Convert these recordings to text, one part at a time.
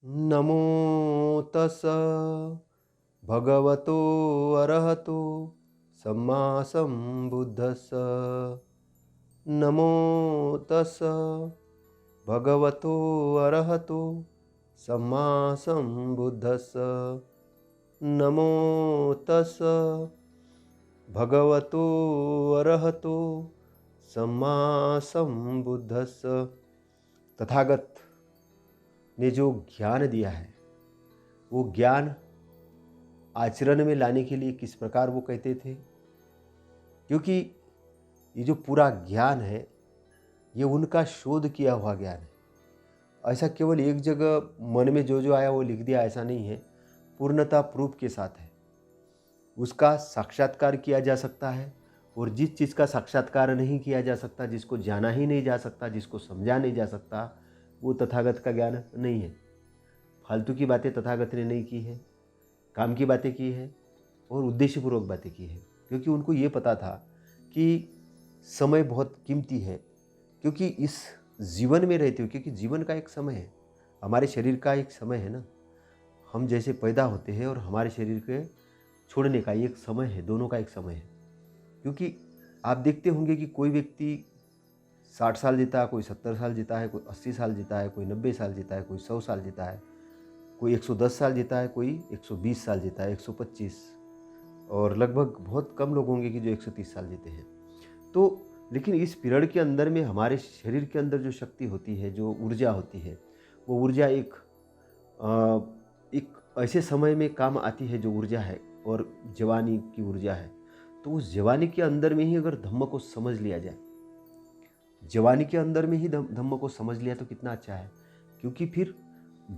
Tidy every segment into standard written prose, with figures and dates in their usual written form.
नमो तस् भगवतो अरहतो सम्मा सम्बुद्धस्स। नमो तस् भगवतो अरहतो सम्मा सम्बुद्धस्स। नमो तस् भगवतो अरहतो सम्मा सम्बुद्धस्स। तथागत ने जो ज्ञान दिया है, वो ज्ञान आचरण में लाने के लिए किस प्रकार वो कहते थे, क्योंकि ये जो पूरा ज्ञान है ये उनका शोध किया हुआ ज्ञान है। ऐसा केवल एक जगह मन में जो आया वो लिख दिया, ऐसा नहीं है। पूर्णतः प्रूफ के साथ है। उसका साक्षात्कार किया जा सकता है, और जिस चीज़ का साक्षात्कार नहीं किया जा सकता, जिसको जाना ही नहीं जा सकता, जिसको समझा नहीं जा सकता, वो तथागत का ज्ञान नहीं है। फालतू की बातें तथागत ने नहीं की है, काम की बातें की है और उद्देश्यपूर्वक बातें की है, क्योंकि उनको ये पता था कि समय बहुत कीमती है। क्योंकि इस जीवन में रहते हो, क्योंकि जीवन का एक समय है, हमारे शरीर का एक समय है ना। हम जैसे पैदा होते हैं और हमारे शरीर के छोड़ने का एक समय है, दोनों का एक समय है। क्योंकि आप देखते होंगे कि कोई व्यक्ति 60 साल जीता है, कोई 70 साल जीता है, कोई 80 साल जीता है, कोई 90 साल जीता है, कोई 100 साल जीता है, कोई 110 साल जीता है, कोई 120 साल जीता है, 125, और लगभग बहुत कम लोग होंगे कि जो 130 साल जीते हैं। तो लेकिन इस पीरियड के अंदर में हमारे शरीर के अंदर जो शक्ति होती है, जो ऊर्जा होती है, वो ऊर्जा एक ऐसे समय में काम आती है जो ऊर्जा है, और जवानी की ऊर्जा है। तो उस जवानी के अंदर में ही अगर धम्म को समझ लिया जाए, जवानी के अंदर में ही धम्म को समझ लिया तो कितना अच्छा है। क्योंकि फिर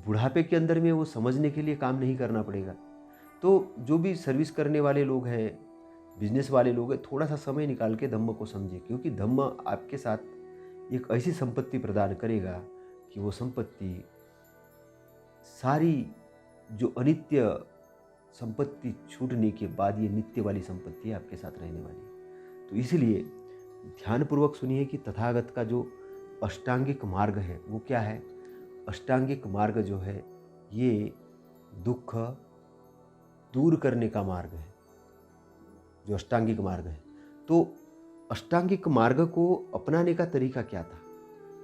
बुढ़ापे के अंदर में वो समझने के लिए काम नहीं करना पड़ेगा। तो जो भी सर्विस करने वाले लोग हैं, बिजनेस वाले लोग हैं, थोड़ा सा समय निकाल के धम्म को समझे, क्योंकि धम्म आपके साथ एक ऐसी संपत्ति प्रदान करेगा कि वो संपत्ति सारी जो अनित्य संपत्ति छूटने के बाद ये नित्य वाली संपत्ति आपके साथ रहने वाली है। तो इसलिए ध्यानपूर्वक सुनिए कि तथागत का जो अष्टांगिक मार्ग है वो क्या है। अष्टांगिक मार्ग जो है ये दुख दूर करने का मार्ग है, जो अष्टांगिक मार्ग है। तो अष्टांगिक मार्ग को अपनाने का तरीका क्या था?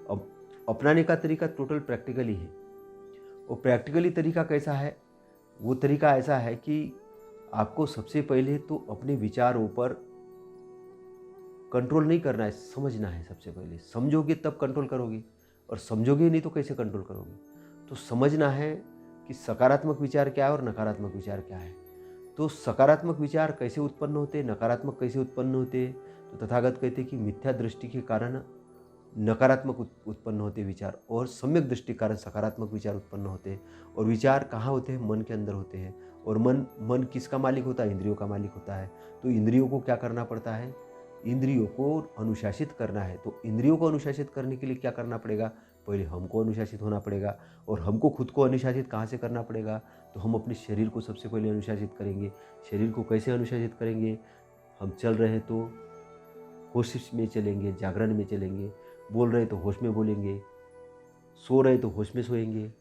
अब अपनाने का तरीका टोटल प्रैक्टिकली है। और प्रैक्टिकली तरीका कैसा है? वो तरीका ऐसा है कि आपको सबसे पहले तो अपने विचारों पर कंट्रोल नहीं करना है, समझना है। सबसे पहले समझोगे तब कंट्रोल करोगे, और समझोगे नहीं तो कैसे कंट्रोल करोगे? तो समझना है कि सकारात्मक विचार क्या है और नकारात्मक विचार क्या है। तो सकारात्मक विचार कैसे उत्पन्न होते, नकारात्मक कैसे उत्पन्न होते? तो तथागत कहते कि मिथ्या दृष्टि के कारण नकारात्मक उत्पन्न होते विचार, और सम्यक दृष्टि के कारण सकारात्मक विचार उत्पन्न होते। और विचार कहाँ होते हैं? मन के अंदर होते हैं। और मन किसका मालिक होता है? इंद्रियों का मालिक होता है। तो इंद्रियों को क्या करना पड़ता है? इंद्रियों को अनुशासित करना है। तो इंद्रियों को अनुशासित करने के लिए क्या करना पड़ेगा? पहले हमको अनुशासित होना पड़ेगा। और हमको खुद को अनुशासित कहाँ से करना पड़ेगा? तो हम अपने शरीर को सबसे पहले अनुशासित करेंगे। शरीर को कैसे अनुशासित करेंगे? हम चल रहे हैं तो होश में चलेंगे, जागरण में चलेंगे। बोल रहे तो होश में बोलेंगे, सो रहे तो होश में सोएंगे,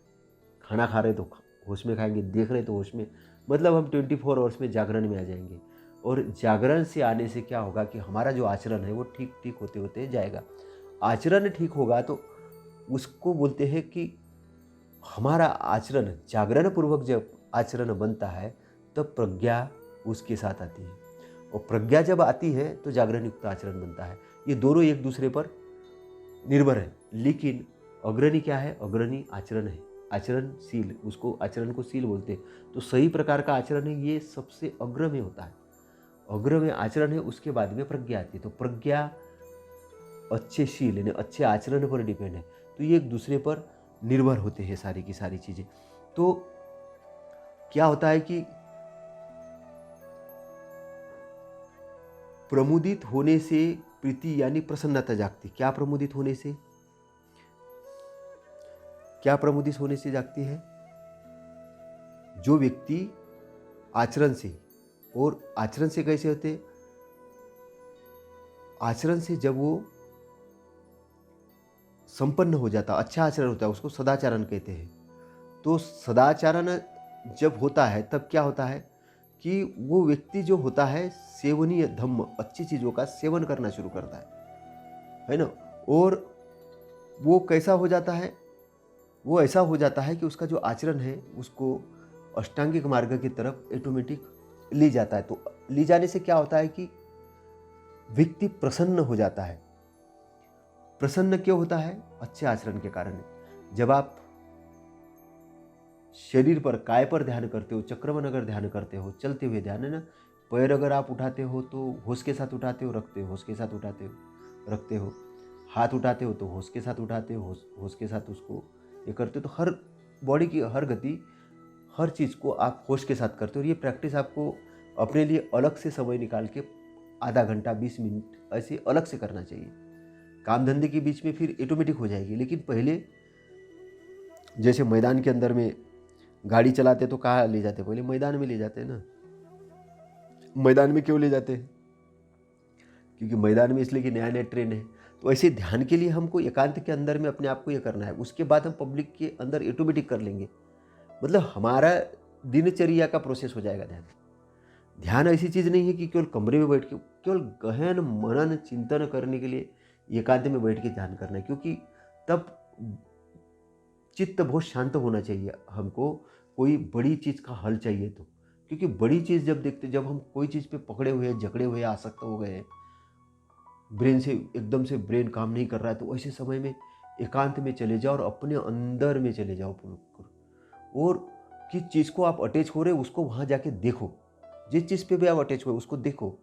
खाना खा रहे तो होश में खाएंगे, देख रहे तो होश में। मतलब हम 24 आवर्स में जागरण में आ जाएंगे। और जागरण से आने से क्या होगा कि हमारा जो आचरण है वो ठीक ठीक होते होते जाएगा। आचरण ठीक होगा तो उसको बोलते हैं कि हमारा आचरण जागरण पूर्वक जब आचरण बनता है तब प्रज्ञा उसके साथ आती है। और प्रज्ञा जब आती है तो जागरण युक्त आचरण बनता है। ये दोनों एक दूसरे पर निर्भर है। लेकिन अग्रणी क्या है? अग्रणी आचरण है, आचरणशील, उसको आचरण को शील बोलते हैं। तो सही प्रकार का आचरण है, ये सबसे अग्र में होता है। अग्र में आचरण है, उसके बाद में प्रज्ञा आती है। तो प्रज्ञा अच्छे शील यानी अच्छे आचरण पर डिपेंड है। तो ये एक दूसरे पर निर्भर होते हैं सारी की सारी चीजें। तो क्या होता है कि प्रमुदित होने से प्रीति यानी प्रसन्नता जागती। क्या प्रमुदित होने से? क्या प्रमुदित होने से जागती है? जो व्यक्ति आचरण से, और आचरण से कैसे होते? आचरण से जब वो संपन्न हो जाता, अच्छा आचरण होता है, उसको सदाचरण कहते हैं। तो सदाचरण जब होता है तब क्या होता है कि वो व्यक्ति जो होता है सेवनीय धम्म, अच्छी चीज़ों का सेवन करना शुरू करता है ना। और वो कैसा हो जाता है, वो ऐसा हो जाता है कि उसका जो आचरण है उसको अष्टांगिक मार्ग की तरफ ऑटोमेटिक ले जाता है। तो ले जाने से क्या होता है कि व्यक्ति प्रसन्न हो जाता है। प्रसन्न क्यों होता है? अच्छे आचरण के कारण। जब आप शरीर पर, काय पर ध्यान करते हो, चक्रमन अगर ध्यान करते हो, चलते हुए ध्यान है ना, पैर अगर आप उठाते हो तो होश के साथ उठाते हो, रखते हो, होश के साथ उठाते हो, रखते हो, हाथ उठाते हो तो होश के साथ उठाते हो, होश के साथ उसको ये करते हो। तो हर बॉडी की हर गति, हर चीज़ को आप होश के साथ करते हो। और ये प्रैक्टिस आपको अपने लिए अलग से समय निकाल के आधा घंटा 20 मिनट ऐसे अलग से करना चाहिए। काम धंधे के बीच में फिर ऑटोमेटिक हो जाएगी। लेकिन पहले जैसे मैदान के अंदर में गाड़ी चलाते तो कहाँ ले जाते? पहले मैदान में ले जाते हैं ना। मैदान में क्यों ले जाते हैं? क्योंकि मैदान में इसलिए कि नया नया ट्रेन है। तो ऐसे ध्यान के लिए हमको एकांत के अंदर में अपने आप को ये करना है। उसके बाद हम पब्लिक के अंदर ऑटोमेटिक कर लेंगे। मतलब हमारा दिनचर्या का प्रोसेस हो जाएगा ध्यान। ध्यान ऐसी चीज़ नहीं है कि केवल कमरे में बैठ के, केवल गहन मनन चिंतन करने के लिए एकांत में बैठ के ध्यान करना है। क्योंकि तब चित्त बहुत शांत होना चाहिए हमको, कोई बड़ी चीज़ का हल चाहिए तो। क्योंकि बड़ी चीज़ जब देखते, जब हम कोई चीज़ पे पकड़े हुए हैं, जकड़े हुए, आसक्त हो गए हैं, ब्रेन से एकदम से ब्रेन काम नहीं कर रहा है, तो ऐसे समय में एकांत में चले जाओ और अपने अंदर में चले जाओ और किस चीज़ को आप अटैच हो रहे हो उसको वहाँ जाके देखो। जिस चीज़ पे भी आप अटैच हुए उसको देखो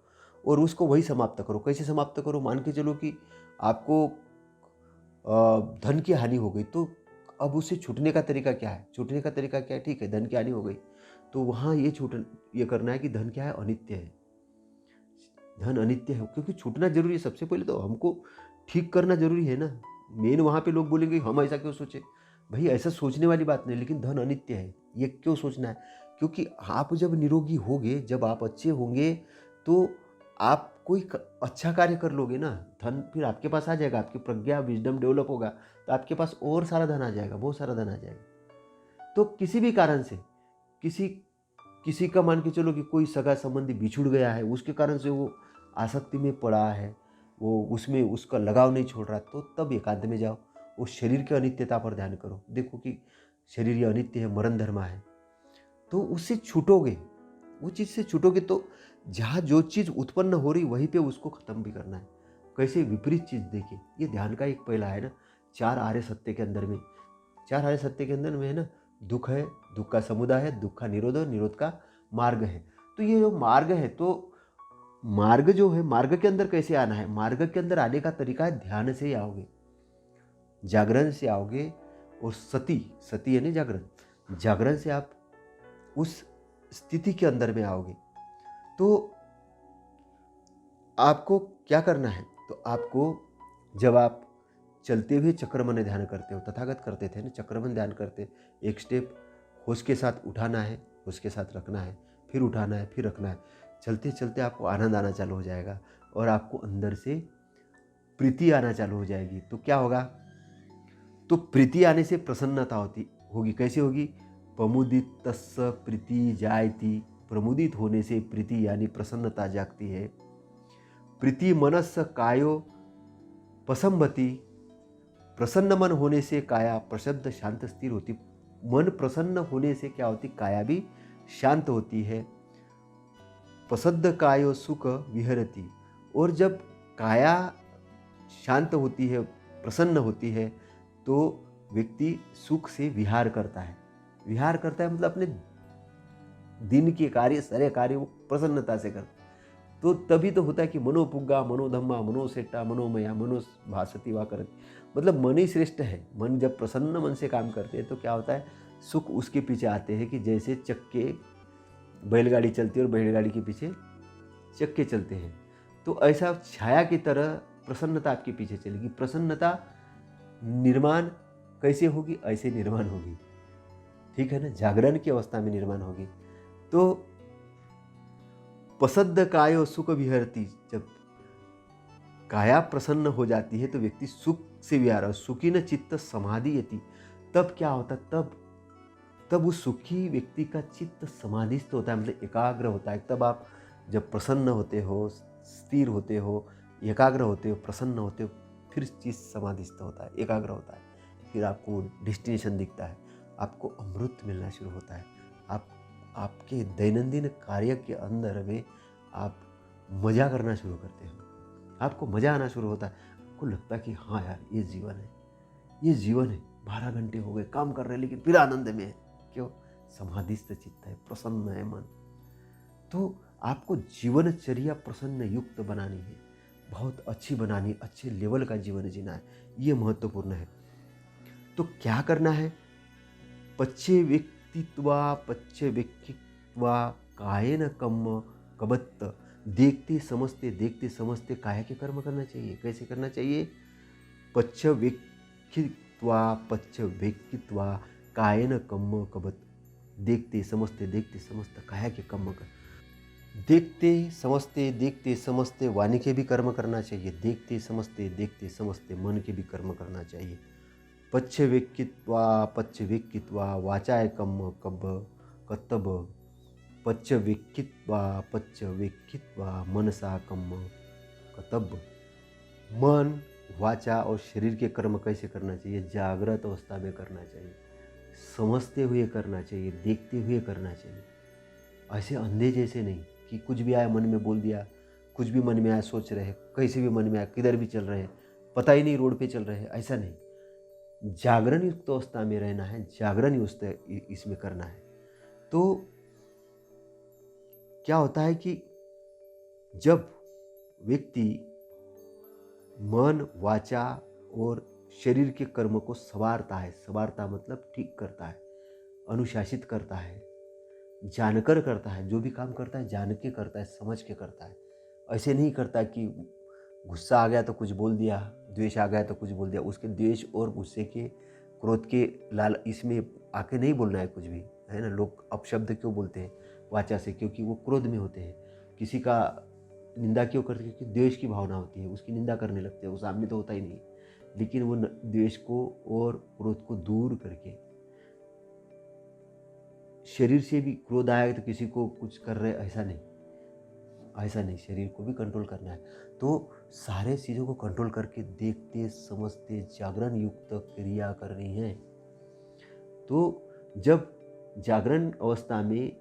और उसको वही समाप्त करो। कैसे समाप्त करो? मान के चलो कि आपको धन की हानि हो गई, तो अब उससे छूटने का तरीका क्या है? छूटने का तरीका क्या है? ठीक है, धन की हानि हो गई, तो वहाँ ये करना है कि धन क्या है? अनित्य है। धन अनित्य है, क्योंकि छूटना जरूरी है। सबसे पहले तो हमको ठीक करना जरूरी है ना। मेन वहाँ पे लोग बोलेंगे हम ऐसा क्यों सोचे? भाई ऐसा सोचने वाली बात नहीं, लेकिन धन अनित्य है, ये क्यों सोचना है? क्योंकि आप जब निरोगी होगे, जब आप अच्छे होंगे, तो आप कोई अच्छा कार्य कर लोगे ना, धन फिर आपके पास आ जाएगा। आपकी प्रज्ञा, विजडम डेवलप होगा तो आपके पास और सारा धन आ जाएगा, बहुत सारा धन आ जाएगा। तो किसी भी कारण से किसी किसी का मान के चलो कि कोई सगा संबंधी बिछुड़ गया है, उसके कारण से वो आसक्ति में पड़ा है, वो उसमें उसका लगाव नहीं छोड़ रहा, तो तब एकांत में जाओ। उस शरीर की अनित्यता पर ध्यान करो। देखो कि शरीर ये अनित्य है, मरण धर्मा है, तो उससे छूटोगे। वो चीज़ से छूटोगे तो जहाँ जो चीज़ उत्पन्न हो रही वहीं पे उसको ख़त्म भी करना है। कैसे विपरीत चीज़ देखिए, ये ध्यान का एक पहला है ना। 4 आर्य सत्य के अंदर में, 4 आर्य सत्य के अंदर में है ना, दुख है, दुख का समुदाय है, दुख का निरोध है, निरोध का मार्ग है। तो ये जो मार्ग है, तो मार्ग जो है, मार्ग के अंदर कैसे आना है? मार्ग के अंदर आने का तरीका है ध्यान से ही आओगे, जागरण से आओगे। और सती है ना जागरण, जागरण से आप उस स्थिति के अंदर में आओगे। तो आपको क्या करना है? तो आपको जब आप चलते हुए चक्रमन ध्यान करते हो, तथागत करते थे ना, चक्रमन ध्यान करते, एक स्टेप होश के साथ उठाना है, होश के साथ रखना है, फिर उठाना है, फिर रखना है। चलते चलते आपको आनंद आना चालू हो जाएगा और आपको अंदर से प्रीति आना चालू हो जाएगी। तो क्या होगा? तो प्रीति आने से प्रसन्नता होगी। कैसे होगी? प्रमुदितस्य प्रीति जायति, प्रमुदित होने से प्रीति यानी प्रसन्नता जागती है। प्रीति मनस्य कायो पसंबती, प्रसन्न मन होने से काया प्रशब्द शांत स्थिर होती। मन प्रसन्न होने से क्या होती? काया भी शांत होती है। प्रसद्ध कायो सुख विहरती, और जब काया शांत होती है, प्रसन्न होती है, तो व्यक्ति सुख से विहार करता है। विहार करता है मतलब अपने दिन के कार्य, सारे कार्य वो प्रसन्नता से करता है। तो तभी तो होता है कि मनोपुग्गा मनोधम्मा मनोसेट्टा मनोमया मनोभासति वा करती। मतलब मन ही श्रेष्ठ है। मन जब प्रसन्न मन से काम करते हैं तो क्या होता है? सुख उसके पीछे आते हैं कि जैसे चक्के, बैलगाड़ी चलती है और बैलगाड़ी के पीछे चक्के चलते हैं, तो ऐसा छाया की तरह प्रसन्नता आपके पीछे चलेगी। प्रसन्नता निर्माण कैसे होगी? ऐसे निर्माण होगी, ठीक है ना, जागरण की अवस्था में निर्माण होगी। तो प्रसद्ध कायो सुख विहरती, जब काया प्रसन्न हो जाती है तो व्यक्ति सुख से विहार, सुखी न चित्त समाधि यति, तब क्या होता? तब तब उस सुखी व्यक्ति का चित्त समाधिस्थ होता है, मतलब एकाग्र होता है। तब आप जब प्रसन्न होते हो, स्थिर होते हो, एकाग्र होते हो, प्रसन्न होते हो, फिर चित्त समाधिस्थ होता है, एकाग्र होता है। फिर आपको डेस्टिनेशन दिखता है, आपको अमृत मिलना शुरू होता है। आप आपके दैनंदिन कार्य के अंदर में आप मज़ा करना शुरू करते हो, आपको मज़ा आना शुरू होता है। आपको लगता है कि हाँ यार, ये जीवन है, ये जीवन है। 12 घंटे हो गए काम कर रहे हैं, लेकिन फिर आनंद में है। क्यों? समाधिस्थ चित्त है, प्रसन्न है मन। तो आपको जीवनचर्या प्रसन्न युक्त बनानी है, बहुत अच्छी बनानी, अच्छे लेवल का जीवन जीना है, ये महत्वपूर्ण है। तो क्या करना है? पच्चे व्यक्तित्वा कायेन कम्म कबत्त। देखते समझते काहे के कर्म करना चाहिए। कैसे करना चाहिए? पच्च व्यक्तित्वा कायेन कम्म कबत्त। देखते समझते काहे के कर्म कर। देखते समझते वाणी के भी कर्म करना चाहिए। देखते समझते मन के भी कर्म करना चाहिए। पच्च व्यक्तित्वा वाचाय कम्म कब्ब कत्तब। पच्च व्यक्तित्वा मनसा कम्म कतब। मन, वाचा और शरीर के कर्म कैसे करना चाहिए? जागृत अवस्था में करना चाहिए, समझते हुए करना चाहिए, देखते हुए करना चाहिए। ऐसे अंधे जैसे नहीं कि कुछ भी आया मन में बोल दिया, कुछ भी मन में आया सोच रहे, कैसे भी मन में आया किधर भी चल रहे, पता ही नहीं रोड पे चल रहे हैं, ऐसा नहीं। जागरण युक्त अवस्था में रहना है, जागरण युक्त इसमें करना है। तो क्या होता है कि जब व्यक्ति मन, वाचा और शरीर के कर्म को संवारता है, संवारता मतलब ठीक करता है, अनुशासित करता है, जानकर करता है, जो भी काम करता है जान के करता है, समझ के करता है। ऐसे नहीं करता कि गुस्सा आ गया तो कुछ बोल दिया, द्वेष आ गया तो कुछ बोल दिया। उसके द्वेष और गुस्से के, क्रोध के लाल इसमें आके नहीं बोलना है कुछ भी, है ना। लोग अपशब्द क्यों बोलते हैं वाचा से? क्योंकि वो क्रोध में होते हैं। किसी का निंदा क्यों करते हैं? क्योंकि द्वेष की भावना होती है, उसकी निंदा करने लगते हैं। वो सामने तो होता ही नहीं, लेकिन वो द्वेष को और क्रोध को दूर करके, शरीर से भी क्रोध आया तो किसी को कुछ कर रहे, ऐसा नहीं, शरीर को भी कंट्रोल करना है। तो सारे चीज़ों को कंट्रोल करके देखते समझते जागरण युक्त क्रिया करनी है। तो जब जागरण अवस्था में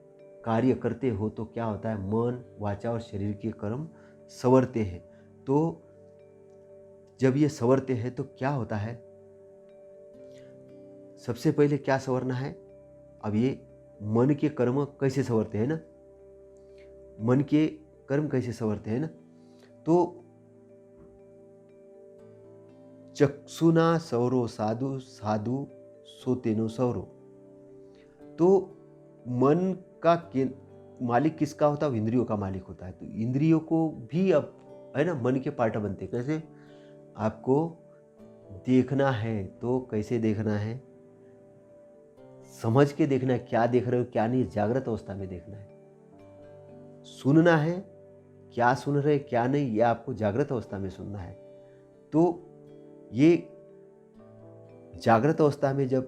कार्य करते हो तो क्या होता है? मन, वाचा और शरीर के कर्म संवरते हैं। तो जब ये संवरते हैं तो क्या होता है? सबसे पहले क्या संवरना है? अब ये मन के कर्म कैसे संवरते हैं ना, मन के कर्म कैसे संवरते हैं ना, तो चक्षुना सौरो साधु साधु सोतेनो सौरो। तो मन का मालिक किसका होता है? इंद्रियों का मालिक होता है। तो इंद्रियों को भी अब, है ना, मन के पार्ट बनते। कैसे? आपको देखना है तो कैसे देखना है? समझ के देखना है, क्या देख रहे हो क्या नहीं, जागृत अवस्था में देखना है। सुनना है, क्या सुन रहे क्या नहीं, यह आपको जागृत अवस्था में सुनना है। तो ये जागृत अवस्था में जब,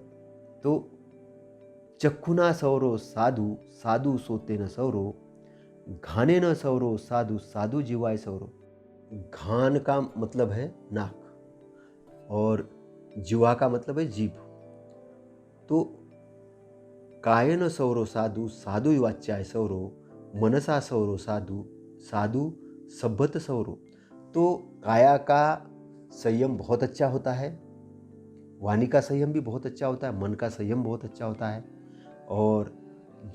तो चक्षुना सौरो साधु साधु सोते न सौरो, घाने न सौरो साधु साधु जीवाय सौरो। घान का मतलब है नाक और जीवा का मतलब है जीभ। तो कायन सौरो साधु साधु वाच्याय सौरो, मनसा सौरो साधु साधु सभ्यत सौरो। तो काया का संयम बहुत अच्छा होता है, वाणी का संयम भी बहुत अच्छा होता है, मन का संयम बहुत अच्छा होता है। और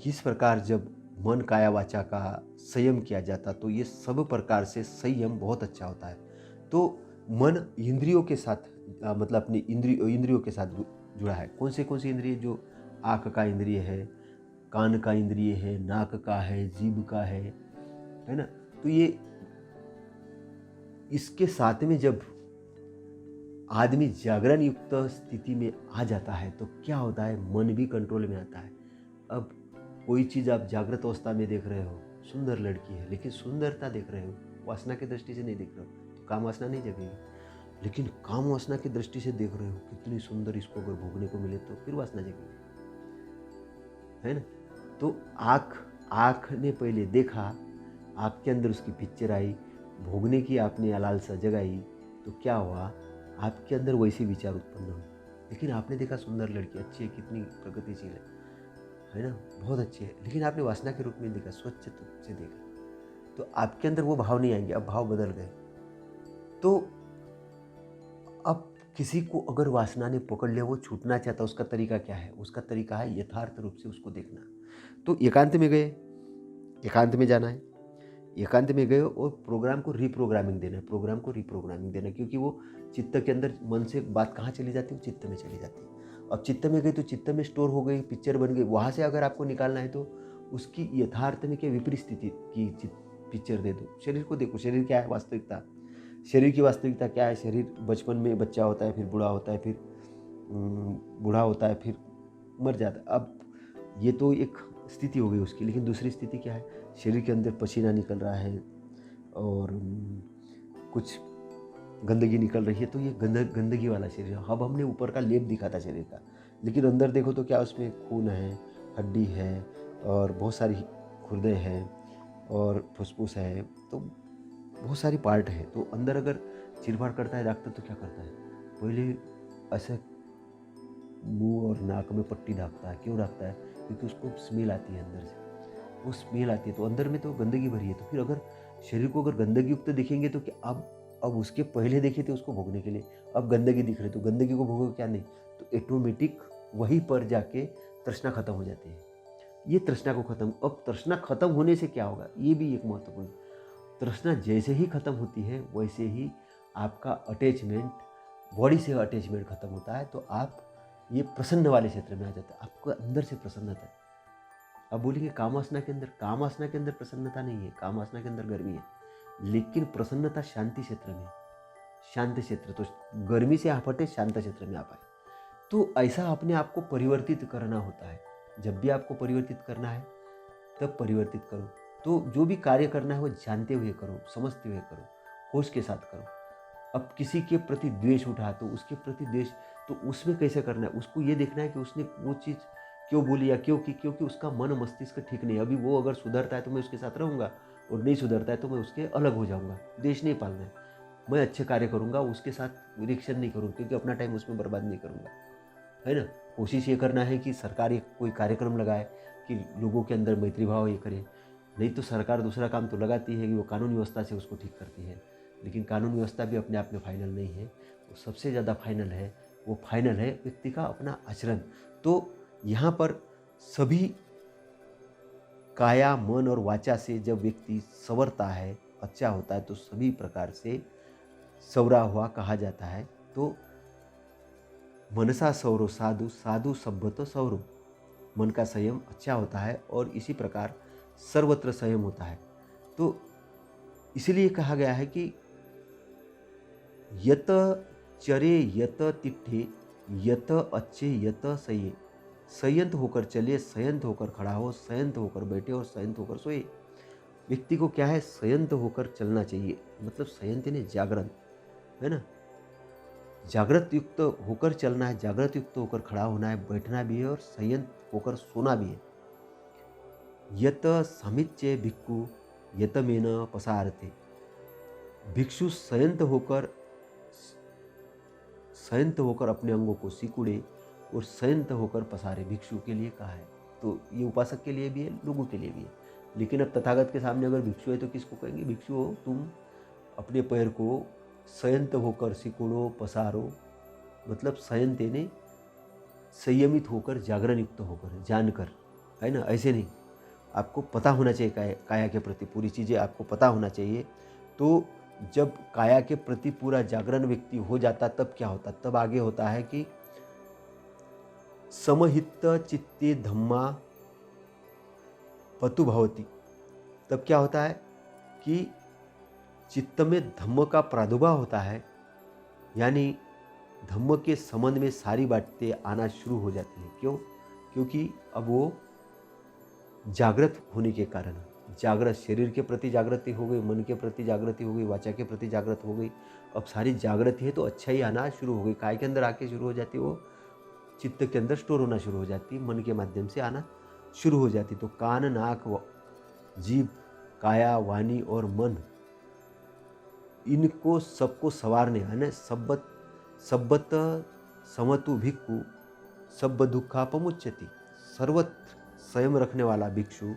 इस प्रकार जब मन काया वाचा का संयम किया जाता तो ये सब प्रकार से संयम बहुत अच्छा होता है। तो मन इंद्रियों के साथ मतलब अपनी इंद्रियों के साथ जुड़ा है। कौन सी इंद्रिय? जो आँख का इंद्रिय है, कान का इंद्रिय है, नाक का है, जीभ का है ना। तो ये इसके साथ में जब आदमी जागरण युक्त स्थिति में आ जाता है तो क्या होता है? मन भी कंट्रोल में आता है। अब कोई चीज़ आप जागृत अवस्था में देख रहे हो, सुंदर लड़की है, लेकिन सुंदरता देख रहे हो, वासना की दृष्टि से नहीं देख रहे हो, तो काम वासना नहीं जगेगी। लेकिन काम वासना की दृष्टि से देख रहे हो, कितनी सुंदर, इसको अगर भोगने को मिले तो फिर वासना जगेगी। है ना। तो आँख ने पहले देखा, आँख के अंदर उसकी पिक्चर आई, भोगने की आपने लालसा जगाई, तो क्या हुआ, आपके अंदर वैसे विचार उत्पन्न हुए। लेकिन आपने देखा सुंदर लड़की, अच्छी है, कितनी प्रगतिशील है ना, बहुत अच्छी है, लेकिन आपने वासना के रूप में देखा, स्वच्छ रूप से देखा, तो आपके अंदर वो भाव नहीं आएंगे, अब भाव बदल गए। तो अब किसी को अगर वासना ने पकड़ लिया, वो छूटना चाहता, उसका तरीका क्या है? उसका तरीका है यथार्थ रूप से उसको देखना। तो एकांत में गए, एकांत में जाना है, एकांत में गए और प्रोग्राम को रीप्रोग्रामिंग देना है, प्रोग्राम को रीप्रोग्रामिंग देना है, क्योंकि वो चित्त के अंदर मन से बात कहाँ चली जाती है? चित्त में चली जाती है। अब चित्त में गई तो चित्त में स्टोर हो गई, पिक्चर बन गई, वहाँ से अगर आपको निकालना है तो उसकी यथार्थ में क्या विपरीत स्थिति की पिक्चर दे दो। शरीर को देखो, शरीर क्या है वास्तविकता, शरीर की वास्तविकता क्या है? शरीर बचपन में बच्चा होता है, फिर बूढ़ा होता है, फिर बूढ़ा होता है, फिर मर जाता है। अब ये तो एक स्थिति हो गई उसकी, लेकिन दूसरी स्थिति क्या है? शरीर के अंदर पसीना निकल रहा है और कुछ गंदगी निकल रही है, तो ये गंदगी वाला शरीर है। अब हमने ऊपर का लेप दिखा था शरीर का, लेकिन अंदर देखो तो क्या उसमें खून है, हड्डी है और बहुत सारी हृदय है और फुसफुस है, तो बहुत सारी पार्ट है। तो अंदर अगर चिरफाड़ करता है डॉक्टर तो क्या करता है? पहले ऐसे मुंह और नाक में पट्टी ढाकता है। क्यों ढाकता है? क्योंकि उसको स्मेल आती है अंदर से, वो स्मेल आती है, तो अंदर में तो गंदगी भरी है। तो फिर अगर शरीर को अगर गंदगी युक्त दिखेंगे तो क्या, अब उसके पहले देखे थे उसको भोगने के लिए, अब गंदगी दिख रही, तो गंदगी को भोगो क्या नहीं, तो ऑटोमेटिक वहीं पर जाके तृष्णा खत्म हो जाती है। ये तृष्णा को खत्म, अब तृष्णा खत्म होने से क्या होगा, ये भी एक महत्वपूर्ण, तृष्णा जैसे ही खत्म होती है वैसे ही आपका अटैचमेंट, बॉडी से अटैचमेंट खत्म होता है, तो आप ये प्रसन्न वाले क्षेत्र में आ जाते हैं, आपको अंदर से प्रसन्नता है। अब बोलेंगे कामवासना के अंदर, कामवासना के अंदर प्रसन्नता नहीं है, कामवासना के अंदर गर्मी है, लेकिन प्रसन्नता शांति क्षेत्र में, शांत क्षेत्र, तो गर्मी से आप हटे, शांत क्षेत्र में आप आए। तो ऐसा अपने आप को परिवर्तित करना होता है। जब भी आपको परिवर्तित करना है तब परिवर्तित करो। तो जो भी कार्य करना है वो जानते हुए करो, समझते हुए करो, होश के साथ करो। अब किसी के प्रति द्वेष उठा तो उसके प्रति द्वेष, तो उसमें कैसे करना है, उसको ये देखना है कि उसने वो चीज़ क्यों बोली या क्यों की, क्योंकि उसका मन मस्तिष्क ठीक नहीं है। अभी वो अगर सुधरता है तो मैं उसके साथ रहूँगा, और नहीं सुधरता है तो मैं उसके अलग हो जाऊँगा। द्वेष नहीं पालना है, मैं अच्छे कार्य करूँगा, उसके साथ रिएक्शन नहीं करूँगा, क्योंकि अपना टाइम उसमें बर्बाद नहीं करूँगा, है ना। कोशिश ये करना है कि सरकार एक कोई कार्यक्रम लगाए कि लोगों के अंदर मैत्री भाव ये करे। नहीं तो सरकार दूसरा काम तो लगाती है कि वो कानून व्यवस्था से उसको ठीक करती है, लेकिन कानून व्यवस्था भी अपने आप में फाइनल नहीं है। वो सबसे ज़्यादा फाइनल है, वो फाइनल है व्यक्ति का अपना आचरण। तो यहाँ पर सभी काया, मन और वाचा से जब व्यक्ति संवरता है, अच्छा होता है, तो सभी प्रकार से संवरा हुआ कहा जाता है। तो मनसा सौरो साधु, साधु सभ्यतो सौरो, मन का संयम अच्छा होता है और इसी प्रकार सर्वत्र संयम होता है। तो इसीलिए कहा गया है कि यत चरे यत तिट्ठे, यत अच्छे यत सये, संयत होकर चले, संयत होकर खड़ा हो, संयत होकर बैठे और संयत होकर सोए। व्यक्ति को क्या है, संयत होकर चलना चाहिए, मतलब संयत यानी जागरण, है ना। जागृत युक्त होकर चलना है, जागृत युक्त होकर खड़ा होना है, बैठना भी है और संयत होकर सोना भी है। यत समिच्चे भिक्खु यत मेन पसारते, भिक्षु संयत होकर अपने अंगों को सिकुड़े और संयत होकर पसारे, भिक्षु के लिए कहा है। तो ये उपासक के लिए भी है, लोगों के लिए भी है। लेकिन अब तथागत के सामने अगर भिक्षु है तो किसको कहेंगे? भिक्षु हो तुम अपने पैर को संयत होकर सिकुड़ो, पसारो, मतलब संयत यानी संयमित होकर, जागरण युक्त होकर, जानकर, है ना। ऐसे नहीं, आपको पता होना चाहिए काया के प्रति, पूरी चीज़ें आपको पता होना चाहिए। तो जब काया के प्रति पूरा जागरण व्यक्ति हो जाता तब क्या होता? तब आगे होता है कि समहित चित्ते धम्मा पतु भवति। तब क्या होता है कि चित्त में धम्म का प्रादुर्भाव होता है, यानी धम्म के संबंध में सारी बातें आना शुरू हो जाती हैं। क्यों? क्योंकि अब वो जागृत होने के कारण, जागृत शरीर के प्रति जागृति हो गई, मन के प्रति जागृति हो गई, वाचा के प्रति जागृत हो गई। अब सारी जागृति है तो अच्छा ही आना शुरू हो गई, काय के अंदर आके शुरू हो जाती है, वो चित्त के अंदर स्टोर होना शुरू हो जाती है, मन के माध्यम से आना शुरू हो जाती। तो कान, नाक, जीभ, काया, वाणी और मन, इनको सबको संवारने, है ना, सब्बत समतु भिक्खु सब दुखापमुच्यति। सर्वत्र संयम रखने वाला भिक्षु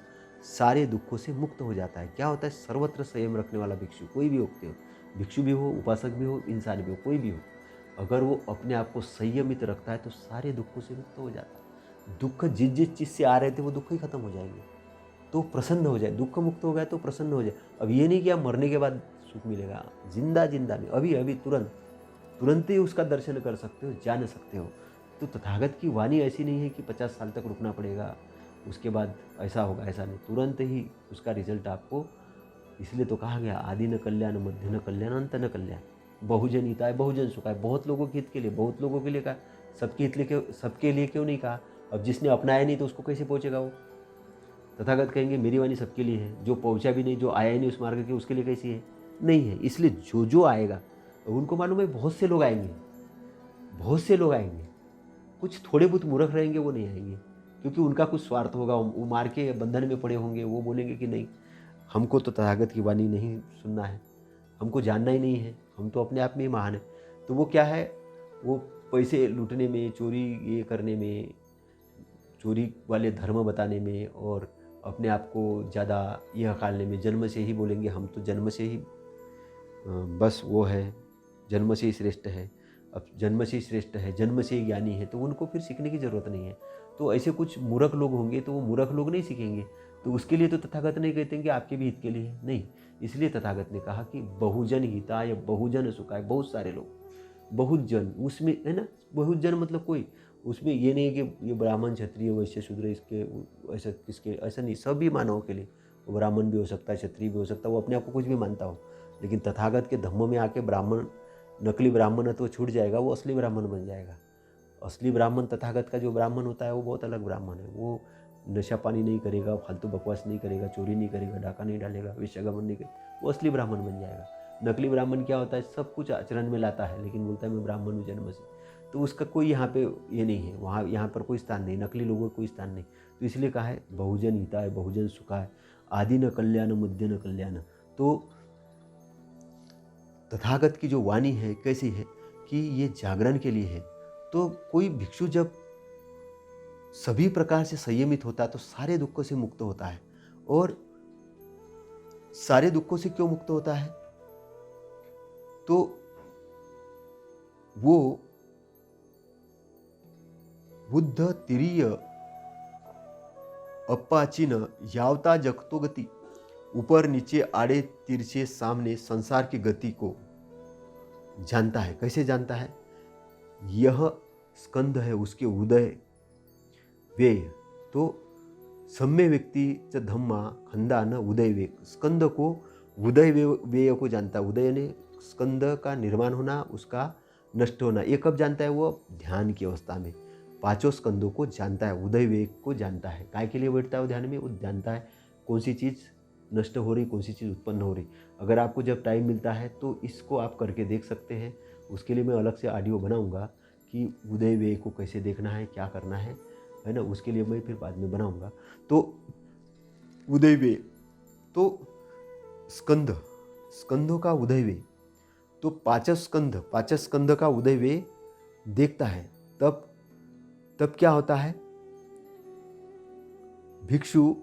सारे दुखों से मुक्त हो जाता है। क्या होता है सर्वत्र संयम रखने वाला भिक्षु? कोई भी होते हो, भिक्षु भी हो, उपासक भी हो, इंसान भी हो, कोई भी हो, अगर वो अपने आप को संयमित रखता है तो सारे दुखों से मुक्त हो जाता है। दुख जिस जिस चीज़ से आ रहे थे वो दुख ही खत्म हो जाएंगे, तो प्रसन्न हो जाए। दुख मुक्त हो गया तो प्रसन्न हो जाए। अब ये नहीं कि आप मरने के बाद सुख मिलेगा, जिंदा जिंदा में अभी अभी तुरंत तुरंत ही उसका दर्शन कर सकते हो, जान सकते हो। तो तथागत की वाणी ऐसी नहीं है कि 50 साल तक रुकना पड़ेगा, उसके बाद ऐसा होगा, ऐसा नहीं, तुरंत ही उसका रिजल्ट आपको। इसलिए तो कहा गया आदि न कल्याण, मध्य न कल्याण, अंत न कल्याण। बहुजन हिताय बहुजन सुखाय, बहुत लोगों के हित के लिए, बहुत लोगों के लिए कहा, सबके हित के सबके लिए क्यों नहीं कहा? अब जिसने अपनाया नहीं तो उसको कैसे पहुँचेगा वो? तथागत कहेंगे मेरी वाणी सबके लिए है, जो पहुंचा भी नहीं, जो आया ही नहीं उस मार्ग के, उसके लिए कैसी है? नहीं है। इसलिए जो जो आएगा, उनको मालूम है बहुत से लोग आएंगे, बहुत से लोग आएंगे, कुछ थोड़े बहुत मूर्ख रहेंगे वो नहीं आएंगे, क्योंकि उनका कुछ स्वार्थ होगा, वो मार के बंधन में पड़े होंगे, वो बोलेंगे कि नहीं, हमको तो तथागत की वाणी नहीं सुनना है, हमको जानना ही नहीं है, हम तो अपने आप में ही महान है। तो वो क्या है, वो पैसे लूटने में, चोरी ये करने में, चोरी वाले धर्म बताने में और अपने आप को ज़्यादा ये हकालने में, जन्म से ही बोलेंगे हम तो जन्म से ही बस वो है, जन्म से ही श्रेष्ठ है। अब जन्म से ही श्रेष्ठ है, जन्म से ही ज्ञानी है, तो उनको फिर सीखने की ज़रूरत नहीं है। तो ऐसे कुछ मूर्ख लोग होंगे तो वो मूर्ख लोग नहीं सीखेंगे। तो उसके लिए तो तथागत नहीं कहते हैं कि आपके भी हित के लिए है, नहीं। इसलिए तथागत ने कहा कि बहुजन हिताय बहुजन सुखाय, बहुत सारे लोग, बहुत जन, उसमें है ना, बहुत जन मतलब कोई, उसमें ये नहीं है कि ये ब्राह्मण क्षत्रिय वैश्य शूद्र इसके ऐसा किसके, ऐसा नहीं, सभी मानवों के लिए। वो ब्राह्मण भी हो सकता है, क्षत्रिय भी हो सकता है, वो अपने आप को कुछ भी मानता हो, लेकिन तथागत के धम्म में आके ब्राह्मण, नकली ब्राह्मण तो छूट जाएगा, वो असली ब्राह्मण बन जाएगा। असली ब्राह्मण, तथागत का जो ब्राह्मण होता है वो बहुत अलग ब्राह्मण है। वो नशा पानी नहीं करेगा, फालतू बकवास नहीं करेगा, चोरी नहीं करेगा, डाका नहीं डालेगा, वेश्यागमन नहीं करेगा, वो असली ब्राह्मण बन जाएगा। नकली ब्राह्मण क्या होता है, सब कुछ आचरण में लाता है लेकिन बोलता है मैं ब्राह्मण हूँ जन्म से, तो उसका कोई यहाँ पे ये नहीं है, वहाँ यहाँ पर कोई स्थान नहीं, नकली लोगों का कोई स्थान नहीं। तो इसलिए कहा है बहुजन हिताय बहुजन सुखाय, आदि न कल्याण मध्य न कल्याण। तो तथागत की जो वाणी है कैसी है कि ये जागरण के लिए है। तो कोई भिक्षु जब सभी प्रकार से संयमित होता है तो सारे दुखों से मुक्त होता है। और सारे दुखों से क्यों मुक्त होता है? तो वो बुद्ध तिरीय अप्पाचीन यावता जगतो गति, ऊपर नीचे आड़े तिरछे सामने संसार की गति को जानता है। कैसे जानता है? यह स्कंद है उसके उदय व्यय। तो सम्य व्यक्ति च धम्मा खंदा न उदय वेग, स्कंद को उदय व्यय को जानता है। उदय ने स्कंद का निर्माण होना, उसका नष्ट होना, ये कब जानता है? वो ध्यान की अवस्था में पांचों स्कंदों को जानता है, उदय वेग को जानता है। काय के लिए बैठता है वो ध्यान में? वो जानता है कौन सी चीज़ नष्ट हो रही, कौन सी चीज़ उत्पन्न हो रही। अगर आपको जब टाइम मिलता है तो इसको आप करके देख सकते हैं। उसके लिए मैं अलग से ऑडियो बनाऊंगा कि उदय व्यय को कैसे देखना है, क्या करना है ना, उसके लिए मैं फिर बाद में बनाऊंगा। तो उदय व्यय, तो स्कंदों का उदय व्यय, तो पांच स्कंद का उदय व्यय देखता है। तब क्या होता है? भिक्षु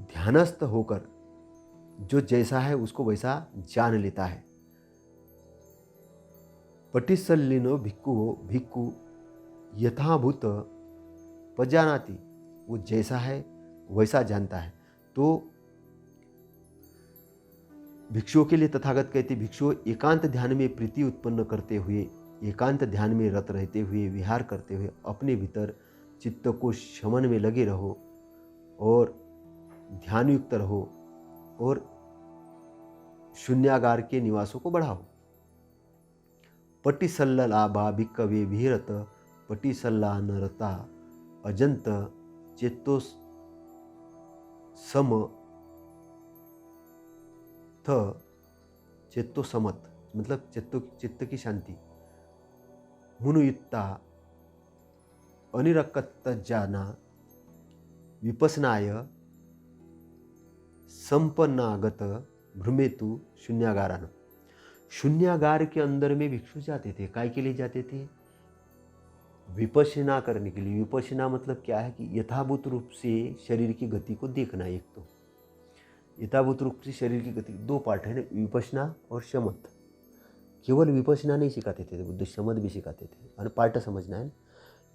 ध्यानस्थ होकर जो जैसा है उसको वैसा जान लेता है। पटिसल्लिनो भिक्खु यथाभूत पजानाति, वो जैसा है वैसा जानता है। तो भिक्षुओं के लिए तथागत कहते, भिक्षु एकांत ध्यान में प्रीति उत्पन्न करते हुए, एकांत ध्यान में रत रहते हुए, विहार करते हुए अपने भीतर चित्त को शमन में लगे रहो और ध्यान युक्त रहो और शून्यागार के निवासों को बढ़ाओ। पटिसल्लाभा भिक्खवे विहरत पटिसल्ला नरता अजंत चेतो सम थ चेतो समत, मतलब चित्त की शांति। मुनुयुक्ता अनिरकत जाना विपस्नाय संपन्नागत भ्रमेतु शून्यागारान। शून्यागार के अंदर में भिक्षु जाते थे, काय के लिए जाते थे? विपश्यना करने के लिए। विपश्यना मतलब क्या है कि यथाभूत रूप से शरीर की गति को देखना। एक तो यथाभूत रूप से शरीर की गति, दो पार्ट है ना, विपश्यना और शमत। केवल विपश्यना नहीं सिखाते थे बुद्ध, शमत भी सिखाते थे। और पार्ट समझना है ना।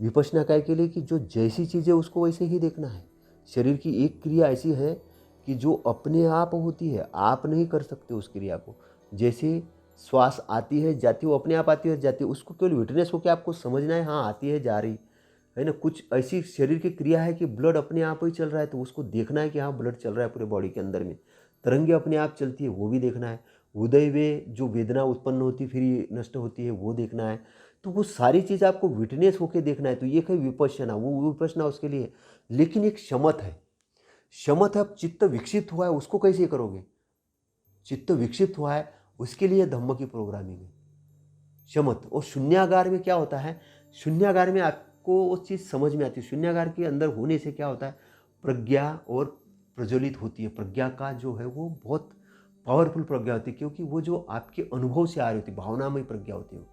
विपश्यना काय के लिए कि जो जैसी चीज़ है उसको वैसे ही देखना है। शरीर की एक क्रिया ऐसी है कि जो अपने आप होती है, आप नहीं कर सकते उस क्रिया को। जैसे श्वास आती है जाती है, वो अपने आप आती है जाती है, उसको केवल विटनेस होकर आपको समझना है, हाँ आती है जा रही है ना। कुछ ऐसी शरीर की क्रिया है कि ब्लड अपने आप ही चल रहा है, तो उसको देखना है कि हाँ ब्लड चल रहा है पूरे बॉडी के अंदर में। तरंगे अपने आप चलती है, वो भी देखना है। उदय में जो वेदना उत्पन्न होती है फिर ये नष्ट होती है, वो देखना है। तो वो सारी चीज़ आपको विटनेस होकर देखना है। तो ये है विपश्यना, वो विपश्यना उसके लिए। लेकिन एक शमत है। शमत है, अब चित्त विकसित हुआ है, उसको कैसे करोगे? चित्त विकसित हुआ है, उसके लिए धम्म की प्रोग्रामिंग है, शमत। और शून्यागार में क्या होता है? शून्यागार में आपको वो चीज़ समझ में आती है। शून्यागार के अंदर होने से क्या होता है? प्रज्ञा और प्रज्वलित होती है। प्रज्ञा का जो है वो बहुत पावरफुल प्रज्ञा होती है, क्योंकि वो जो आपके अनुभव से आ रही होती है, भावनामय प्रज्ञा होती है।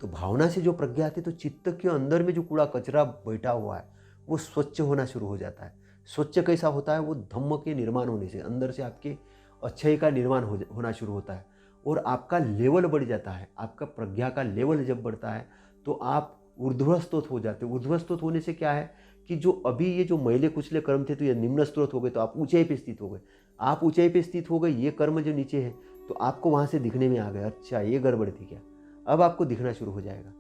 तो भावना से जो प्रज्ञा आती है, तो चित्त के अंदर में जो कूड़ा कचरा बैठा हुआ है वो स्वच्छ होना शुरू हो जाता है। स्वच्छ कैसा होता है? वो धम्म के निर्माण होने से, अंदर से आपके अच्छाई का निर्माण होना शुरू होता है। और आपका लेवल बढ़ जाता है। आपका प्रज्ञा का लेवल जब बढ़ता है तो आप ऊर्ध्वस्तोत हो जाते हो। ऊर्ध्वस्तोत होने से क्या है कि जो अभी ये जो मैले कुचले कर्म थे तो ये निम्न स्त्रोत हो गए, तो आप ऊंचाई पे स्थित हो गए। आप ऊंचाई पे स्थित हो गए, ये कर्म जो नीचे है, तो आपको वहाँ से दिखने में आ गया, अच्छा ये गड़बड़ थी क्या। अब आपको दिखना शुरू हो जाएगा।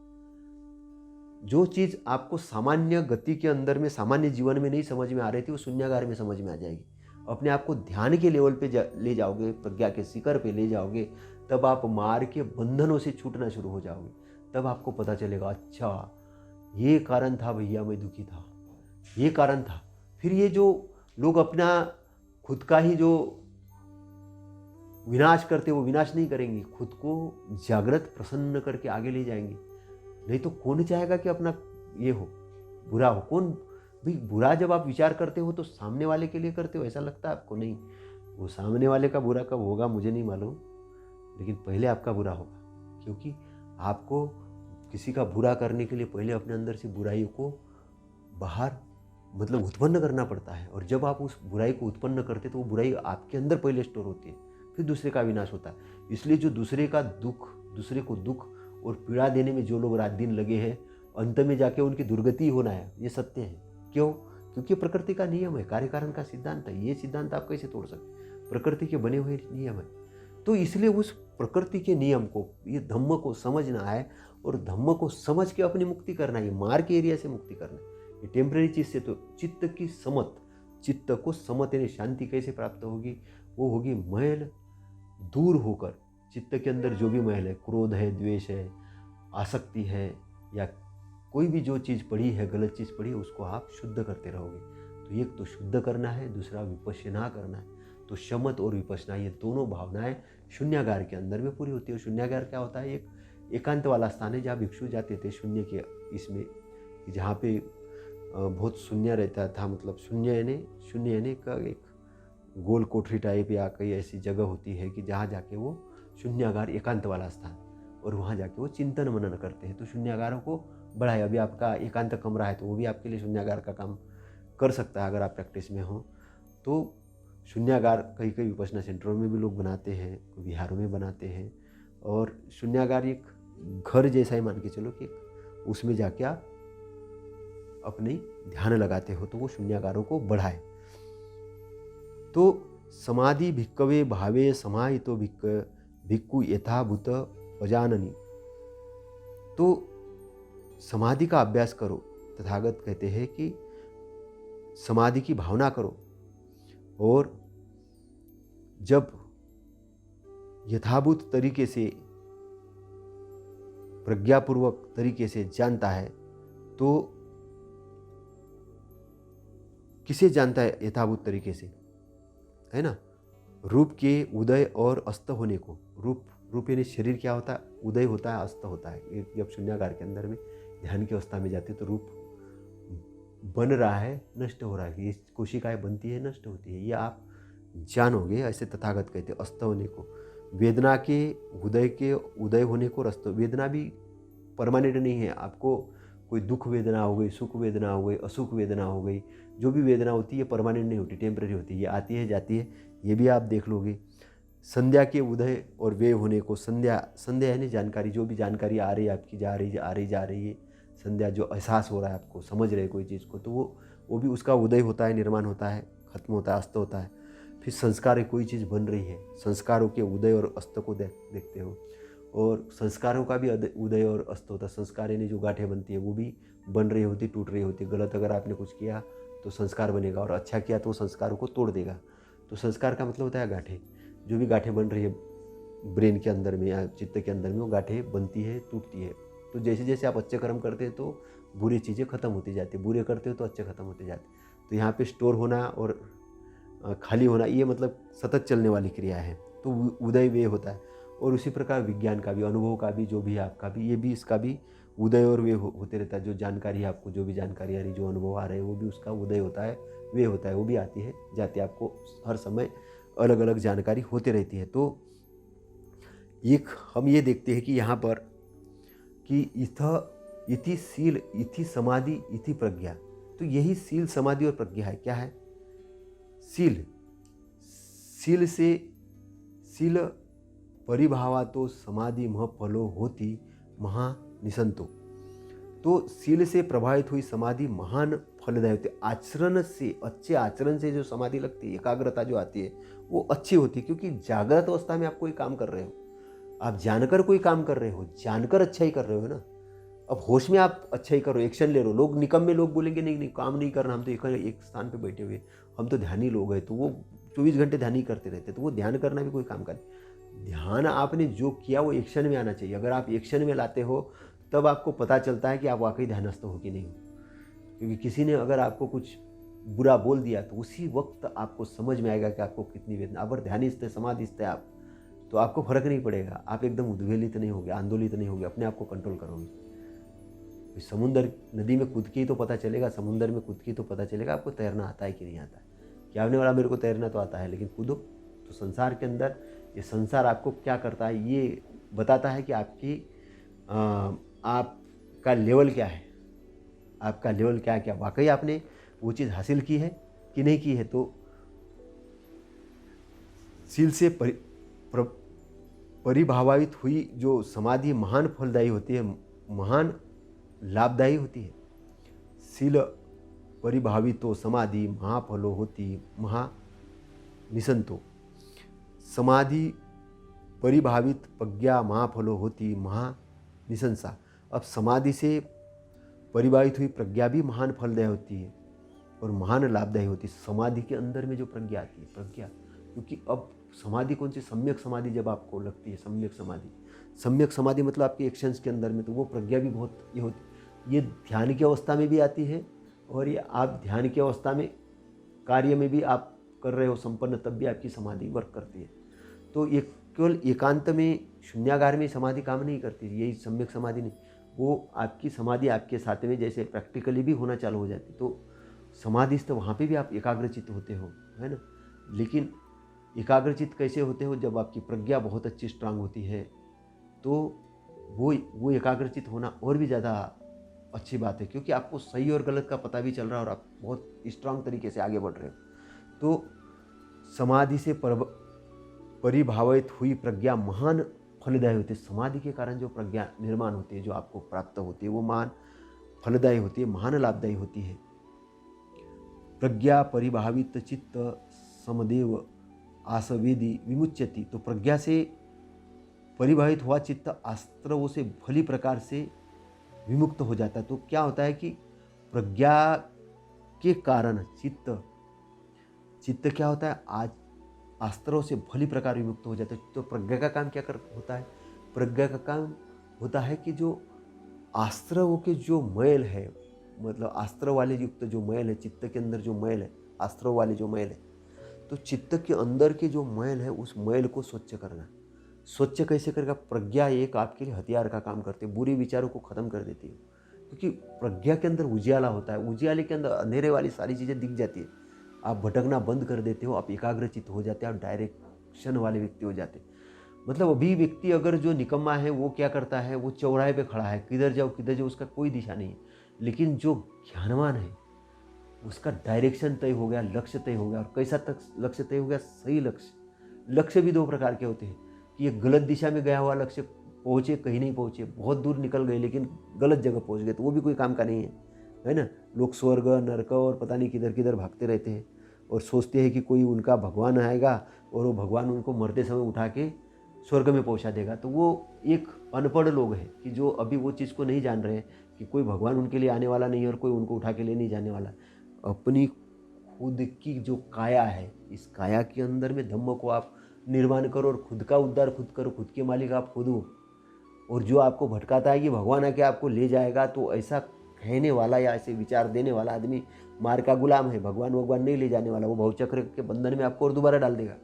जो चीज़ आपको सामान्य गति के अंदर में, सामान्य जीवन में नहीं समझ में आ रही थी, वो शून्यागार में समझ में आ जाएगी। अपने आप को ध्यान के लेवल पे ले जाओगे, प्रज्ञा के शिखर पे ले जाओगे, तब आप मार के बंधनों से छूटना शुरू हो जाओगे। तब आपको पता चलेगा, अच्छा ये कारण था भैया, मैं दुखी था, ये कारण था। फिर ये जो लोग अपना खुद का ही जो विनाश करते, वो विनाश नहीं करेंगे, खुद को जागृत प्रसन्न करके आगे ले जाएंगे। नहीं तो कौन चाहेगा कि अपना ये हो, बुरा हो? कौन भाई, बुरा जब आप विचार करते हो तो सामने वाले के लिए करते हो, ऐसा लगता है आपको? नहीं, वो सामने वाले का बुरा कब होगा मुझे नहीं मालूम, लेकिन पहले आपका बुरा होगा। क्योंकि आपको किसी का बुरा करने के लिए पहले अपने अंदर से बुराई को बाहर मतलब उत्पन्न करना पड़ता है। और जब आप उस बुराई को उत्पन्न करते तो वो बुराई आपके अंदर पहले स्टोर होती है, फिर दूसरे का विनाश होता है। इसलिए जो दूसरे का दुख, दूसरे को दुख और पीड़ा देने में जो लोग रात दिन लगे हैं, अंत में जाके उनकी दुर्गति होना है, ये सत्य है। क्यों? क्योंकि प्रकृति का नियम है, कार्य कारण का सिद्धांत है। ये सिद्धांत आप कैसे तोड़ सकते? प्रकृति के बने हुए नियम है। तो इसलिए उस प्रकृति के नियम को, ये धम्म को समझना है, और धम्म को समझ के अपनी मुक्ति करना है। मार के एरिया से मुक्ति करना है, ये टेम्परेरी चीज से। तो चित्त की समत, चित्त को समत यानी शांति कैसे प्राप्त होगी? वो होगी मैल दूर होकर। चित्त के अंदर जो भी मैल है, क्रोध है, द्वेष है, आसक्ति है, या कोई भी जो चीज़ पड़ी है, गलत चीज़ पड़ी है, उसको आप शुद्ध करते रहोगे। तो एक तो शुद्ध करना है, दूसरा विपश्यना करना है। तो शमत और विपश्यना, ये दोनों भावनाएं शून्यागार के अंदर में पूरी होती है। और शून्यागार क्या होता है? एक एकांत वाला स्थान है जहाँ भिक्षु जाते थे शून्य के इसमें, जहाँ पे बहुत शून्य रहता था। मतलब शून्य यानी का एक गोल कोठरी टाइप या कई ऐसी जगह होती है कि जहाँ जाके वो शून्यागार, एकांत वाला स्थान, और वहाँ जाके वो चिंतन मनन करते हैं। तो शून्यागारों को बढ़ाए। अभी आपका एकांत कमरा है तो वो भी आपके लिए शून्यागार का काम कर सकता है अगर आप प्रैक्टिस में हो तो। शून्यागार कई विपश्यना सेंटरों में भी लोग बनाते हैं, विहारों में बनाते हैं। और शून्यागार एक घर जैसा ही मान के चलो कि उसमें जाके आप अपनी ध्यान लगाते हो, तो वो शून्यागारों को बढ़ाए। तो समाधि भिक्कवे भावे समाहितो भिक्खु यथाभूत अजाननी। तो समाधि का अभ्यास करो। तथागत कहते हैं कि समाधि की भावना करो, और जब यथाभूत तरीके से, प्रज्ञापूर्वक तरीके से जानता है, तो किसे जानता है यथाभूत तरीके से? है ना, रूप के उदय और अस्त होने को। रूप यानी शरीर क्या होता है? उदय होता है, अस्त होता है। जब शून्यागार के अंदर में ध्यान की अवस्था में जाते तो रूप बन रहा है, नष्ट हो रहा है। ये कोशिकाएं बनती है, नष्ट होती है, ये आप जानोगे। ऐसे तथागत कहते हैं अस्त होने को। वेदना के उदय के उदय होने को रस्त। वेदना भी परमानेंट नहीं है। आपको कोई दुख वेदना हो गई, सुख वेदना हो गई, असुख वेदना हो गई, जो भी वेदना होती है ये परमानेंट नहीं होती, टेम्परेरी होती है, ये आती है जाती है, ये भी आप देख लोगे। संध्या के उदय और व्यय होने को, संध्या संध्या यानी जानकारी, जो भी जानकारी आ रही है आपकी, जा रही है, संध्या जो एहसास हो रहा है आपको, समझ रहे कोई चीज़ को, तो वो भी उसका उदय होता है, निर्माण होता है, खत्म होता है, अस्त होता है। फिर संस्कार है, कोई चीज़ बन रही है, संस्कारों के उदय और अस्त को देखते हो। और संस्कारों का भी उदय और अस्त होता है। संस्कार यानी जो गांठें बनती है वो भी बन रही होती, टूट रही होती। गलत अगर आपने कुछ किया तो संस्कार बनेगा, और अच्छा किया तो संस्कारों को तोड़ देगा। तो संस्कार का मतलब होता है गांठें। जो भी गांठें बन रही है ब्रेन के अंदर में या चित्त के अंदर में, वो गांठें बनती है, टूटती है। तो जैसे जैसे आप अच्छे कर्म करते हैं तो बुरी चीज़ें खत्म होती जाती है, बुरे करते हो तो अच्छे खत्म होते जाते। तो यहाँ पे स्टोर होना और खाली होना, ये मतलब सतत चलने वाली क्रिया है। तो उदय व्यय होता है। और उसी प्रकार विज्ञान का भी, अनुभव का भी, जो भी आपका भी, ये भी इसका भी उदय और व्यय होते रहता है। जो जानकारी आपको, जो भी जानकारी आ रही, जो अनुभव आ रहे हैं, वो भी उसका उदय होता है, व्यय होता है, वो भी आती है जाती है। आपको हर समय अलग अलग जानकारी होती रहती है। तो एक हम ये देखते हैं कि यहाँ पर कि इति शील, इति समाधि, इति प्रज्ञा। तो यही शील, समाधि और प्रज्ञा है। क्या है? शील। शील से, शील परिभावातो समाधि मह फलो होती महानिसंतो। तो शील से प्रभावित हुई समाधि महान फलदायी होती है। आचरण से, अच्छे आचरण से जो समाधि लगती है, एकाग्रता जो आती है, वो अच्छी होती है। क्योंकि जागृत अवस्था में आप कोई काम कर रहे हो, आप जानकर कोई काम कर रहे हो, जानकर अच्छा ही कर रहे हो ना। अब होश में आप अच्छा ही करो, एक्शन ले रहे हो। लोग निकम्मे लोग बोलेंगे नहीं काम नहीं करना, हम तो एक स्थान पे बैठे हुए, हम तो ध्यानी लोग हैं। तो वो 24 घंटे ध्यान ही करते रहते, तो वो ध्यान करना भी कोई काम का नहीं। ध्यान आपने जो किया वो एक्शन में आना चाहिए। अगर आप एक्शन में लाते हो तब आपको पता चलता है कि आप वाकई ध्यानस्थ हो कि नहीं हो। क्योंकि किसी ने अगर आपको कुछ बुरा बोल दिया तो उसी वक्त आपको समझ में आएगा कि आपको कितनी वेदना। अगर ध्यानिस्थ है, समाधिस्थ है आप, तो आपको फर्क नहीं पड़ेगा। आप एकदम उद्वेलित नहीं होगे, आंदोलित नहीं होगे, अपने आप को कंट्रोल करोगे। समुद्र, नदी में कूद के ही तो पता चलेगा, समुद्र में कूद के ही तो पता चलेगा आपको तैरना आता है कि नहीं आता है। क्या आपने बोला मेरे को तैरना तो आता है, लेकिन कूदो। तो संसार के अंदर ये संसार आपको क्या करता है, ये बताता है कि आपका लेवल क्या है, आपका लेवल क्या है, क्या वाकई आपने वो चीज़ हासिल की है कि नहीं की है। तो शील से परिभावित हुई जो समाधि महान फलदायी होती है, महान लाभदायी होती है। शील परिभावितो समाधि महाफलो होती महानिसंतो। समाधि परिभावित प्रज्ञा महाफलो होती महानिसंसा। अब समाधि से परिभावित हुई प्रज्ञा भी महान फलदायी होती है और महान लाभदायी होती है। समाधि के अंदर में जो प्रज्ञा आती है, प्रज्ञा, क्योंकि अब समाधि कौन सी? सम्यक समाधि जब आपको लगती है, सम्यक समाधि, सम्यक समाधि मतलब आपके एक्शंस के अंदर में, तो वो प्रज्ञा भी बहुत ये होती। ये ध्यान की अवस्था में भी आती है, और ये आप ध्यान की अवस्था में कार्य में भी आप कर रहे हो संपन्न, तब भी आपकी समाधि वर्क करती है। तो ये केवल एकांत में, शून्यागार में समाधि काम नहीं करती, यही सम्यक समाधि नहीं। वो आपकी समाधि आपके साथ में जैसे प्रैक्टिकली भी होना चालू हो जाती। तो समाधिस्थ वहाँ पे भी आप एकाग्रचित्त होते हो, है ना। लेकिन एकाग्रचित्त कैसे होते हो? जब आपकी प्रज्ञा बहुत अच्छी स्ट्रांग होती है, तो वो एकाग्रचित्त होना और भी ज़्यादा अच्छी बात है, क्योंकि आपको सही और गलत का पता भी चल रहा है और आप बहुत स्ट्रांग तरीके से आगे बढ़ रहे हो। तो समाधि से परिभावित हुई प्रज्ञा महान फलदायी होती है। समाधि के कारण जो प्रज्ञा निर्माण होती है, जो आपको प्राप्त होती है, वो महान फलदायी होती है, महान लाभदायी होती है। प्रज्ञा परिभावित चित्त समदेव आसवेदी विमुच्यति। तो प्रज्ञा से परिभावित हुआ चित्त आस्त्रवों से भली प्रकार से विमुक्त हो जाता है। तो क्या होता है कि प्रज्ञा के कारण चित्त क्या होता है? आज आस्त्रों से भली प्रकार विमुक्त हो जाता है। तो प्रज्ञा का काम क्या होता है? प्रज्ञा का काम होता है कि जो आस्त्रों के जो मैल है, मतलब अस्त्र वाले युक्त जो मैल है, चित्त के अंदर जो मैल है, अस्त्रों वाले जो मैल है, तो चित्त के अंदर के जो मैल है, उस मैल को स्वच्छ करना। स्वच्छ कैसे करेगा? प्रज्ञा एक आपके लिए हथियार का काम करती है, बुरे विचारों को खत्म कर देती है। क्योंकि प्रज्ञा के अंदर उजियाला होता है, उजियाले के अंदर अंधेरे वाली सारी चीज़ें दिख जाती है। आप भटकना बंद कर देते हो, आप एकाग्रचित्त हो जाते हैं, आप डायरेक्शन वाले व्यक्ति हो जाते हैं। मतलब अभी व्यक्ति अगर जो निकम्मा है वो क्या करता है, वो चौराहे पे खड़ा है, किधर जाओ उसका कोई दिशा नहीं है। लेकिन जो ज्ञानवान है उसका डायरेक्शन तय हो गया, लक्ष्य तय हो गया। और कैसा तक लक्ष्य तय हो गया? सही लक्ष्य। लक्ष्य भी दो प्रकार के होते हैं कि एक गलत दिशा में गया हुआ लक्ष्य, पहुँचे कहीं नहीं पहुँचे, बहुत दूर निकल गए लेकिन गलत जगह पहुँच गए, तो वो भी कोई काम का नहीं है ना। लोग स्वर्ग नरक और पता नहीं किधर किधर भागते रहते हैं और सोचते हैं कि कोई उनका भगवान आएगा और वो भगवान उनको मरते समय उठा के स्वर्ग में पहुंचा देगा। तो वो एक अनपढ़ लोग हैं कि जो अभी वो चीज़ को नहीं जान रहे हैं कि कोई भगवान उनके लिए आने वाला नहीं है और कोई उनको उठा के ले नहीं जाने वाला। अपनी खुद की जो काया है, इस काया के अंदर में धम्म को आप निर्माण करो और खुद का उद्धार खुद करो, खुद के मालिक आप खुद हो। और जो आपको भटकाता है कि भगवान आके आपको ले जाएगा, तो ऐसा कहने वाला या ऐसे विचार देने वाला आदमी मार का गुलाम है। भगवान नहीं ले जाने वाला, वो भवचक्र के बंधन में आपको और दोबारा डाल देगा,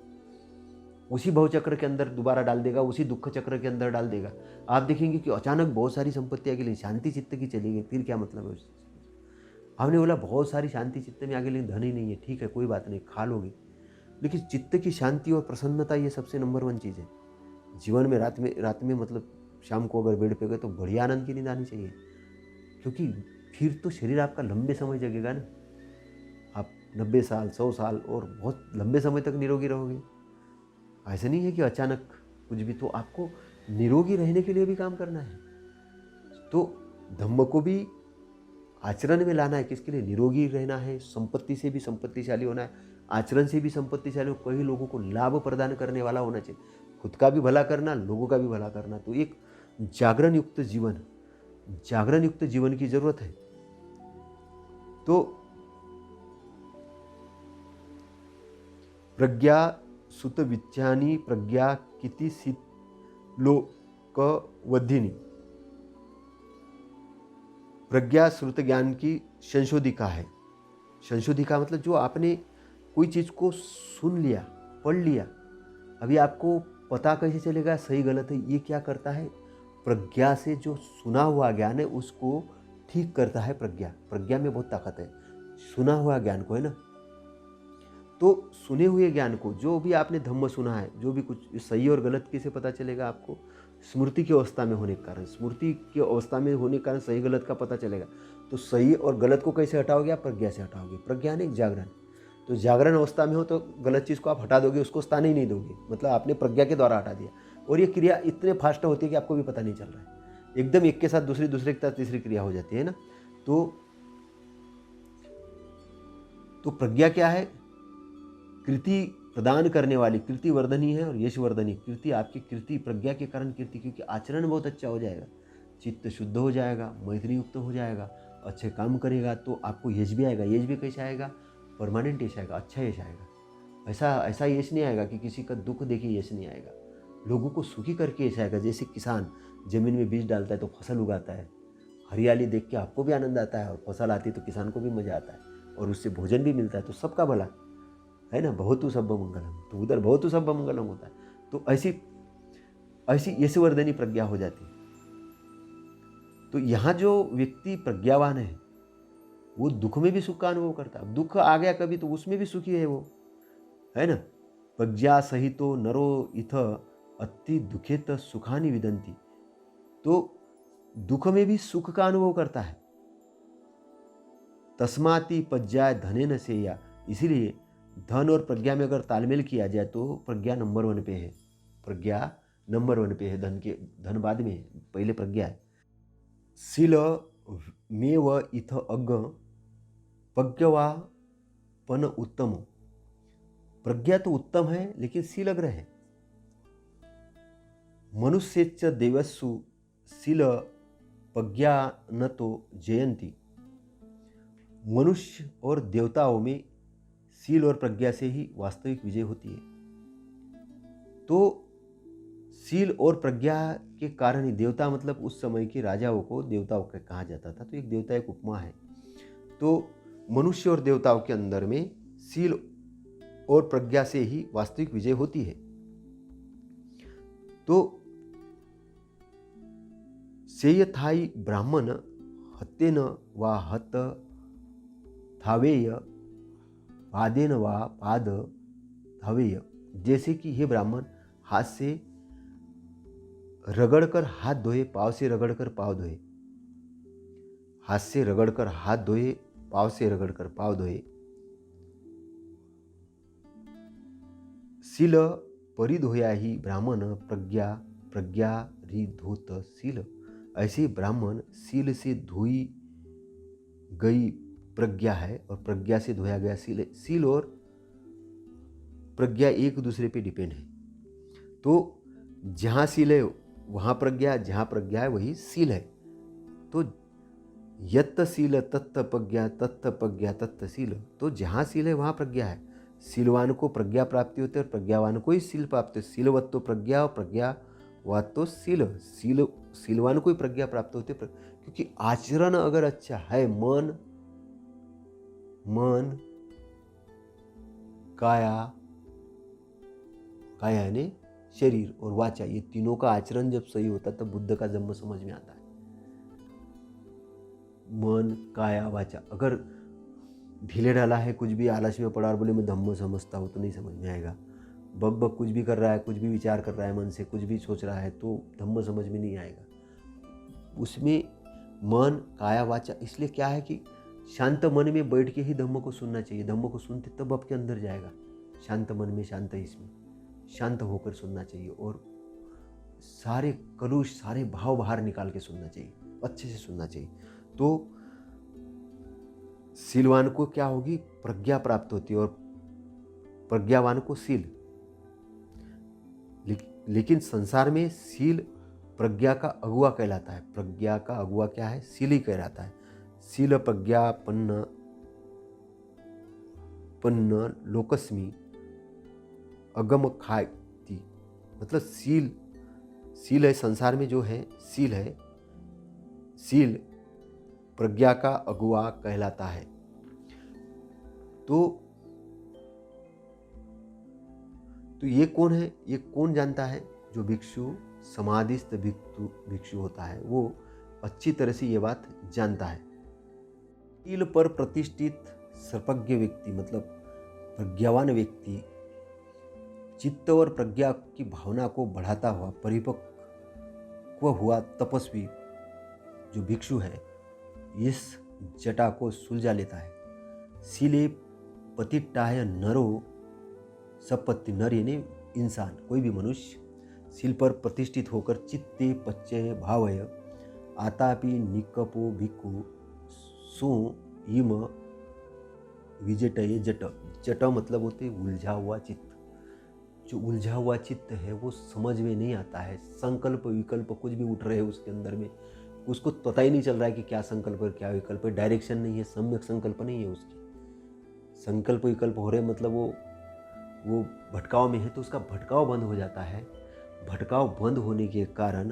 उसी भवचक्र के अंदर दोबारा डाल देगा, उसी दुख चक्र के अंदर डाल देगा। आप देखेंगे कि अचानक बहुत सारी संपत्ति आगे, लेकिन शांति चित्त की चली गई, फिर क्या मतलब है उससे? हमने बोला बहुत सारी शांति चित्त में आगे, लेकिन धन ही नहीं है, ठीक है कोई बात नहीं, खा लोगे, लेकिन चित्त की शांति और प्रसन्नता ये सबसे नंबर 1 चीज़ है जीवन में। रात में मतलब शाम को अगर बेड पे गए तो बढ़िया आनंद की नींद आनी चाहिए, क्योंकि फिर तो शरीर आपका लंबे समय जगेगा ना। आप 90 साल 100 साल और बहुत लंबे समय तक निरोगी रहोगे। ऐसा नहीं है कि अचानक कुछ भी, तो आपको निरोगी रहने के लिए भी काम करना है। तो धम्म को भी आचरण में लाना है, किसके लिए? निरोगी रहना है, संपत्ति से भी संपत्तिशाली होना है, आचरण से भी संपत्तिशाली, कई लोगों को लाभ प्रदान करने वाला होना चाहिए, खुद का भी भला करना, लोगों का भी भला करना। तो एक जागरण युक्त जीवन की जरूरत है। तो प्रज्ञा सुत विचानी प्रज्ञा किति लोक वधिनी। प्रज्ञा श्रुत ज्ञान की संशोधिका है। संशोधिका मतलब जो आपने कोई चीज़ को सुन लिया, पढ़ लिया, अभी आपको पता कैसे चलेगा सही गलत है? ये क्या करता है? प्रज्ञा से जो सुना हुआ ज्ञान है उसको ठीक करता है प्रज्ञा में बहुत ताकत है, सुना हुआ ज्ञान को, है ना। तो सुने हुए ज्ञान को, जो भी आपने धम्म सुना है, जो भी कुछ सही और गलत कैसे पता चलेगा आपको? स्मृति की अवस्था में होने के कारण, स्मृति की अवस्था में होने के कारण सही गलत का पता चलेगा। तो सही और गलत को कैसे हटाओगे? आप प्रज्ञा से हटाओगे। प्रज्ञा ने जागरण, तो जागरण अवस्था में हो तो गलत चीज़ को आप हटा दोगे, उसको स्थान ही नहीं दोगे, मतलब आपने प्रज्ञा के द्वारा हटा दिया। और ये क्रिया इतने फास्ट होती है कि आपको भी पता नहीं चल रहा है, एकदम एक के साथ दूसरे के साथ तीसरी क्रिया हो जाती है ना। तो प्रज्ञा क्या है? कृति प्रदान करने वाली, कीर्ति वर्धनी है और यश वर्धनी। कीर्ति आपकी कीर्ति, प्रज्ञा के कारण कीर्ति, क्योंकि आचरण बहुत अच्छा हो जाएगा, चित्त शुद्ध हो जाएगा, मैत्री युक्त हो जाएगा, अच्छे काम करेगा तो आपको यश भी आएगा। यश भी कैसे आएगा? परमानेंट यश आएगा, अच्छा यश आएगा। ऐसा यश नहीं आएगा कि किसी का दुख देखे यश नहीं आएगा, लोगों को सुखी करके यश आएगा। जैसे किसान जमीन में बीज डालता है तो फसल उगाता है, हरियाली देख के आपको भी आनंद आता है और फसल आती है तो किसान को भी मजा आता है और उससे भोजन भी मिलता है, तो सबका भला है ना। भवतु सब मंगलम, तो उधर भवतु सब मंगलम होता है। तो ऐसी यशवर्धनी प्रज्ञा हो जाती है। तो यहाँ जो व्यक्ति प्रज्ञावान है वो दुख में भी सुख का अनुभव करता है। दुख आ गया कभी तो उसमें भी सुखी है वो, है ना। प्रज्ञा सहितो नरो इथ अति दुखेत सुखानि विदंती। तो दुख में भी सुख का अनुभव करता है। तस्माति पज्जाय धनेन सेया, इसीलिए धन और प्रज्ञा में अगर तालमेल किया जाए तो प्रज्ञा नंबर 1 पे है। प्रज्ञा नंबर 1 पे है, धन बाद में है, पहले प्रज्ञा है। शील मेव इथ अग्ग प्रज्ञवापन उत्तम। प्रज्ञा तो उत्तम है लेकिन शील अग्र है। मनुष्येच्च देवस्सु शील प्रज्ञा न तो जयंती। मनुष्य और देवताओं में शील और प्रज्ञा से ही वास्तविक विजय होती है। तो शील और प्रज्ञा के कारण ही देवता, मतलब उस समय के राजाओं को देवताओं का कहा जाता था। तो एक देवता एक उपमा है। तो मनुष्य और देवताओं के अंदर में शील और प्रज्ञा से ही वास्तविक विजय होती है। तो सेयथाई ब्राह्मण हतेन वा हत धावेय, पादेन वा पाद धावेय। जैसे कि हे ब्राह्मण, हाथ से रगड़कर हाथ धोए, पाँव से रगड़कर पाँव धोए, हाथ से रगड़कर हाथ धोए, पाँव से रगड़कर पाँव धोए। सील परिधोया ही ब्राह्मण प्रज्ञा, प्रज्ञा रिधोत सील। ऐसे ब्राह्मण सील से धोई गई प्रज्ञा है और प्रज्ञा से धोया गया सील है। सील और प्रज्ञा एक दूसरे पे डिपेंड है। तो जहाँ सील है वहाँ प्रज्ञा, जहाँ प्रज्ञा है वही सील है। तो यत्त सील तत्त प्रज्ञा, तत्त प्रज्ञा तत्त सील। तो जहाँ सील है वहाँ प्रज्ञा है। सीलवान को प्रज्ञा प्राप्ति होती है और प्रज्ञावान को ही सील प्राप्त है। सीलवत तो प्रज्ञा और प्रज्ञावत तो सील। सीलवान को ही प्रज्ञा प्राप्त होती है, क्योंकि आचरण अगर अच्छा है, मन काया यानी शरीर और वाचा, ये तीनों का आचरण जब सही होता है तब बुद्ध का जन्म समझ में आता है। मन काया वाचा, अगर ढीले ढाला है, कुछ भी आलस में पड़ा और बोले मैं धम्म समझता हूँ, तो नहीं समझ में आएगा। बक कुछ भी कर रहा है, कुछ भी विचार कर रहा है, मन से कुछ भी सोच रहा है, तो धम्म समझ में नहीं आएगा। उसमें मन काया वाचा, इसलिए क्या है कि शांत मन में बैठ के ही धम्म को सुनना चाहिए। धम्म को सुनते तब आपके अंदर जाएगा। शांत मन में, शांत इसमें शांत होकर सुनना चाहिए और सारे कलुष, सारे भाव बाहर निकाल के सुनना चाहिए, अच्छे से सुनना चाहिए। तो सीलवान को क्या होगी? प्रज्ञा प्राप्त होती है और प्रज्ञावान को सील। लेकिन संसार में सील प्रज्ञा का अगुआ कहलाता है। प्रज्ञा का अगुआ क्या है? सील ही कहलाता है। सील प्रज्ञा पन्न लोकस्मी अगम खाती, मतलब सील है संसार में जो है, सील है, सील प्रज्ञा का अगुआ कहलाता है। तो ये कौन है? ये कौन जानता है? जो भिक्षु, समाधिस्थ भिक्षु होता है, वो अच्छी तरह से ये बात जानता है। सील पर प्रतिष्ठित सर्वज्ञ व्यक्ति, मतलब प्रज्ञावान व्यक्ति, चित्त और प्रज्ञा की भावना को बढ़ाता हुआ परिपक्व हुआ तपस्वी जो भिक्षु है, इस जटा को सुलझा लेता है। सीले पतिट्टाय नरो सपत्ति, नर यानी इंसान, कोई भी मनुष्य सील पर प्रतिष्ठित होकर चित्ते पच्चय भावय आतापि निकपो भिक्खु सो इम विजटय जट। जट मतलब होते उलझा हुआ चित्त। जो उलझा हुआ चित्त है वो समझ में नहीं आता है। संकल्प विकल्प कुछ भी उठ रहे हैं उसके अंदर में, उसको पता ही नहीं चल रहा है कि क्या संकल्प है क्या विकल्प है। डायरेक्शन नहीं है, सम्यक संकल्प नहीं है उसकी। संकल्प विकल्प हो रहे मतलब वो भटकाव में है, तो उसका भटकाव बंद हो जाता है। भटकाव बंद होने के कारण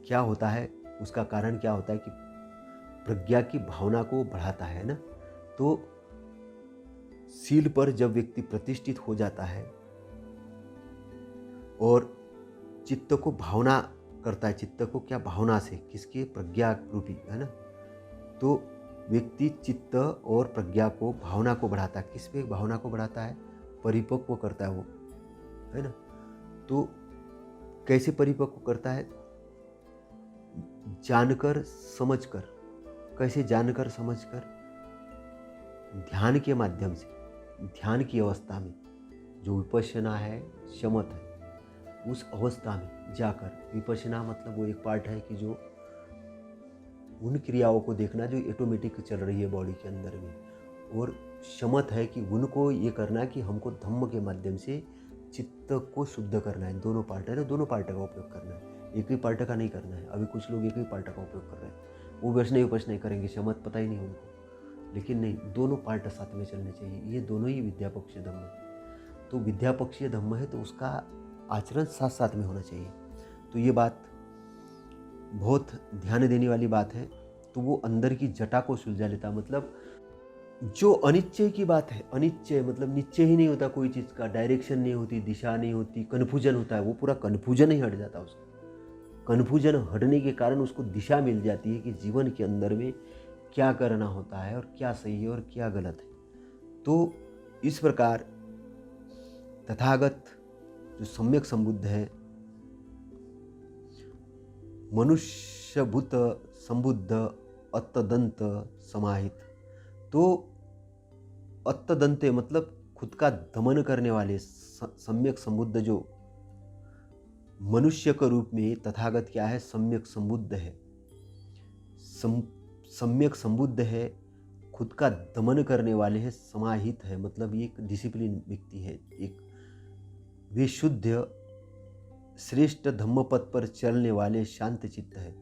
क्या होता है? उसका कारण क्या होता है कि प्रज्ञा की भावना को बढ़ाता है ना। तो सील पर जब व्यक्ति प्रतिष्ठित हो जाता है और चित्त को भावना करता है, चित्त को क्या भावना से, किसके? प्रज्ञा रूपी, है ना। तो व्यक्ति चित्त और प्रज्ञा को, भावना को बढ़ाता है। किस पे भावना को बढ़ाता है? परिपक्व करता है वो, है ना। तो कैसे परिपक्व करता है? जानकर समझकर। कैसे जानकर समझकर? ध्यान के माध्यम से। ध्यान की अवस्था में जो विपश्यना है, शमत है, उस अवस्था में जाकर, विपश्यना मतलब वो एक पार्ट है कि जो उन क्रियाओं को देखना जो ऑटोमेटिक चल रही है बॉडी के अंदर में, और शमत है कि उनको ये करना कि हमको धम्म के माध्यम से चित्त को शुद्ध करना है। दोनों पार्ट है ना, दोनों पार्ट का उपयोग करना है, एक ही पार्ट का नहीं करना है। अभी कुछ लोग एक ही पार्ट का उपयोग कर रहे हैं, वो वैष्णव करेंगे, शमत पता ही नहीं उनको। लेकिन नहीं, दोनों पार्ट साथ में चलने चाहिए। ये दोनों ही विद्यापक्षीय धम्म है। तो विद्यापक्षीय धम्म है तो उसका आचरण साथ साथ में होना चाहिए। तो ये बात बहुत ध्यान देने वाली बात है। तो वो अंदर की जटा को सुलझा लेता, मतलब जो अनिश्चय की बात है, अनिश्चय मतलब निश्चय ही नहीं होता कोई चीज़ का, डायरेक्शन नहीं होती, दिशा नहीं होती, कन्फ्यूजन होता है, वो पूरा कन्फ्यूजन ही हट जाता उसका। कन्फ्यूजन हटने के कारण उसको दिशा मिल जाती है कि जीवन के अंदर में क्या करना होता है और क्या सही है और क्या गलत है। तो इस प्रकार तथागत जो सम्यक संबुद्ध है, मनुष्य भूत संबुद्ध अत्तदंत समाहित। तो अत्तदंते मतलब खुद का दमन करने वाले सम्यक संबुद्ध जो मनुष्य के रूप में तथागत क्या है, सम्यक संबुद्ध है। सम्यक संबुद्ध है, खुद का दमन करने वाले है, समाहित है मतलब एक डिसिप्लिन व्यक्ति है, एक विशुद्ध श्रेष्ठ धम्मपथ पर चलने वाले शांत चित्त है।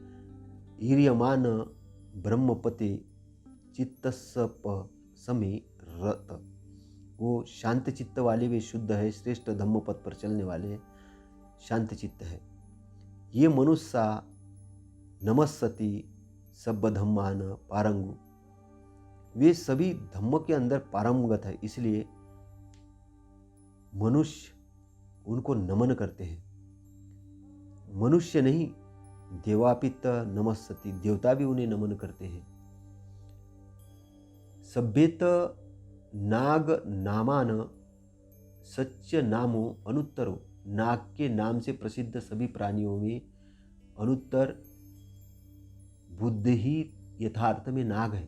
ईर्यमान ब्रह्मपते चित्तसप समे रत। वो शांत चित्त वाले वे शुद्ध है, श्रेष्ठ धम्मपथ पर चलने वाले शांत चित्त है। ये मनुष्य नमस्सति सब धम्मान पारंगु। वे सभी धम्म के अंदर पारंगत है, इसलिए मनुष्य उनको नमन करते हैं। मनुष्य नहीं, देवापित नमस्सति, देवता भी उन्हें नमन करते हैं। सभ्यत नाग नामान सच्च नामो अनुत्तरो। नाग के नाम से प्रसिद्ध सभी प्राणियों में अनुत्तर बुद्ध ही यथार्थ में नाग है।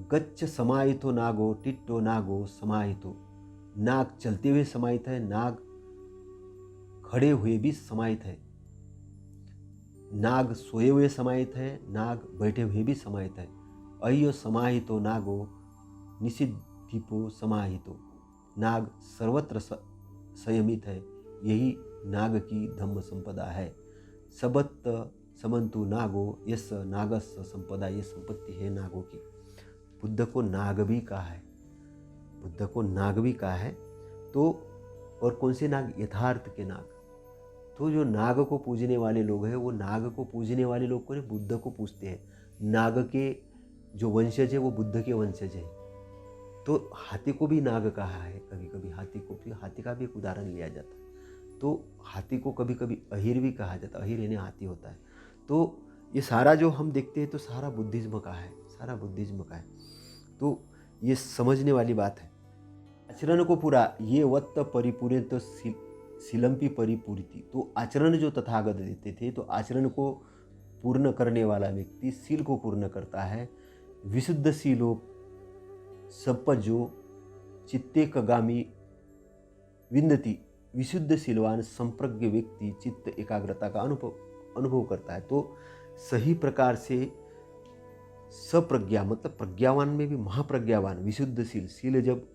गच्छ समाहितो नागो टिट्टो नागो समाहितो। नाग चलते हुए समाहित है, नाग खड़े हुए भी समाहित है, नाग सोए हुए समाहित है, नाग बैठे हुए भी समाहित है। अय्यो समाहितो नागो निषिद्धिपो समाहितो। नाग सर्वत्र संयमित है, यही नाग की धम्म संपदा है। सबत समंतु नागो यस नागस संपदा, ये संपत्ति है नागों की। बुद्ध को नाग भी कहा है, बुद्ध को नाग भी कहा है। तो और कौन से नाग? यथार्थ के नाग। तो जो नाग को पूजने वाले लोग हैं, वो नाग को पूजने वाले लोग को नहीं, बुद्ध को पूजते हैं। नाग के जो वंशज है वो बुद्ध के वंशज है। तो हाथी को भी नाग कहा है, कभी कभी हाथी का भी एक उदाहरण लिया जाता है। तो हाथी को कभी कभी अहिर भी कहा जाता है, अहिर यानी हाथी होता है। तो ये सारा जो हम देखते हैं तो सारा बुद्धिज्म का है, सारा बुद्धिज्म का है। तो ये समझने वाली बात है। आचरण को पूरा ये वत्त परिपूरे तो सिलंपी परिपूरिति। तो आचरण जो तथागत देते थे, तो आचरण को पूर्ण करने वाला व्यक्ति सील को पूर्ण करता है। विशुद्ध सीलो सपजो चित्ते कगामी विन्दति। विशुद्ध सीलवान संप्रज्ञ व्यक्ति चित्त एकाग्रता का अनुभव करता है। तो सही प्रकार से सप्रज्ञा मतलब प्रज्ञावान में भी महाप्रज्ञावान, विशुद्ध सील जब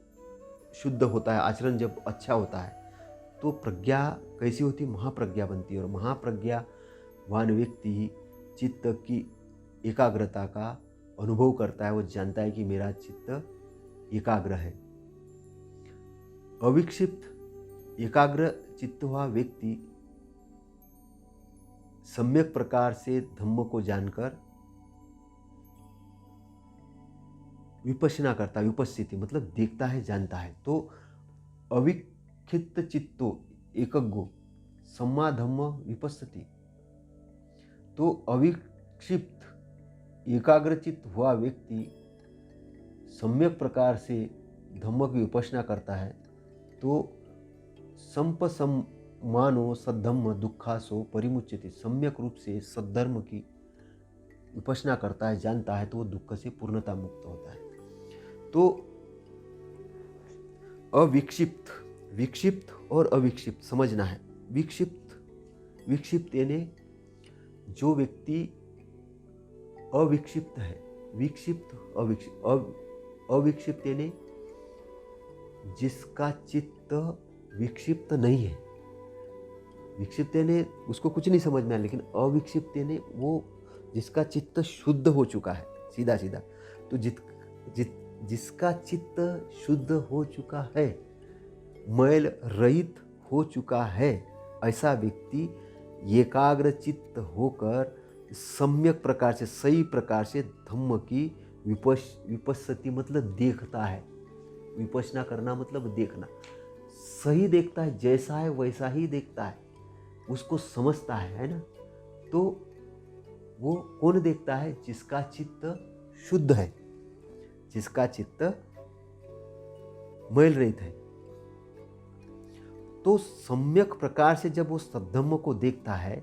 शुद्ध होता है, आचरण जब अच्छा होता है, तो प्रज्ञा कैसी होती? महाप्रज्ञा बनती है। और महाप्रज्ञावान व्यक्ति चित्त की एकाग्रता का अनुभव करता है, वो जानता है कि मेरा चित्त एकाग्र है। अविक्षिप्त एकाग्र चित्त हुआ व्यक्ति सम्यक प्रकार से धम्म को जानकर विपश्यना करता है। विपश्यति मतलब देखता है, जानता है। तो अविक्षिप्त चित्तो एकज्ञो सम्मा धम्म विपश्यति। तो अविक्षिप्त एकाग्रचित्त हुआ व्यक्ति सम्यक प्रकार से धम्म की विपश्यना करता है। तो संपसम्मानो सद्धम्म दुखासो परिमुच्यते। सम्यक रूप से सद्धर्म की विपश्यना करता है, जानता है, तो वो दुख से पूर्णता मुक्त होता है। तो अविक्षिप्त, विक्षिप्त और अविक्षिप्त समझना है। विक्षिप्त यानी जो व्यक्ति अविक्षिप्त है, अविक्षिप्त यानी जिसका चित्त विक्षिप्त नहीं है। विक्षिप्त यानी उसको कुछ नहीं समझ में आया, लेकिन अविक्षिप्त यानी वो जिसका चित्त शुद्ध हो चुका है, सीधा सीधा। तो जिसका चित्त शुद्ध हो चुका है, मैल रहित हो चुका है, ऐसा व्यक्ति एकाग्र चित्त होकर सम्यक प्रकार से, सही प्रकार से धम्म की विपश्यति मतलब देखता है। विपश्यना करना मतलब देखना, सही देखता है, जैसा है वैसा ही देखता है। उसको समझता है ना, तो वो कौन देखता है? जिसका चित्त शुद्ध है, जिसका चित्त मैल रहित है। तो सम्यक प्रकार से जब वो सद्धम्म को देखता है,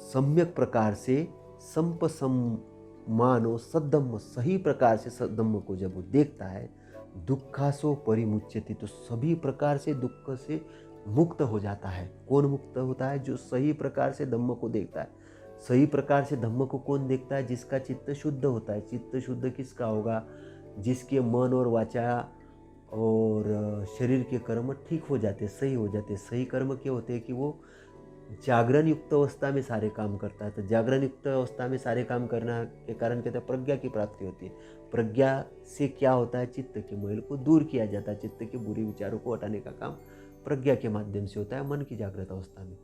सम्यक प्रकार से संपसम्मानो सद्धम्म, सही प्रकार से सद्धम्म को जब वो देखता है, दुखासो परिमुच्यते, तो सभी प्रकार से दुख से मुक्त हो जाता है। कौन मुक्त होता है? जो सही प्रकार से धम्म को देखता है। सही प्रकार से धम्म को कौन देखता है? जिसका चित्त शुद्ध होता है। चित्त शुद्ध किसका होगा? जिसके मन और वाचा और शरीर के कर्म ठीक हो जाते, सही हो जाते। सही कर्म क्या होते हैं? कि वो जागरण युक्त अवस्था में सारे काम करता है। तो जागरण युक्त अवस्था में सारे काम करना के कारण कहते हैं प्रज्ञा की प्राप्ति होती है। प्रज्ञा से क्या होता है? चित्त के मैल को दूर किया जाता है। चित्त के बुरे विचारों को हटाने का काम प्रज्ञा के माध्यम से होता है मन की जागृत अवस्था में।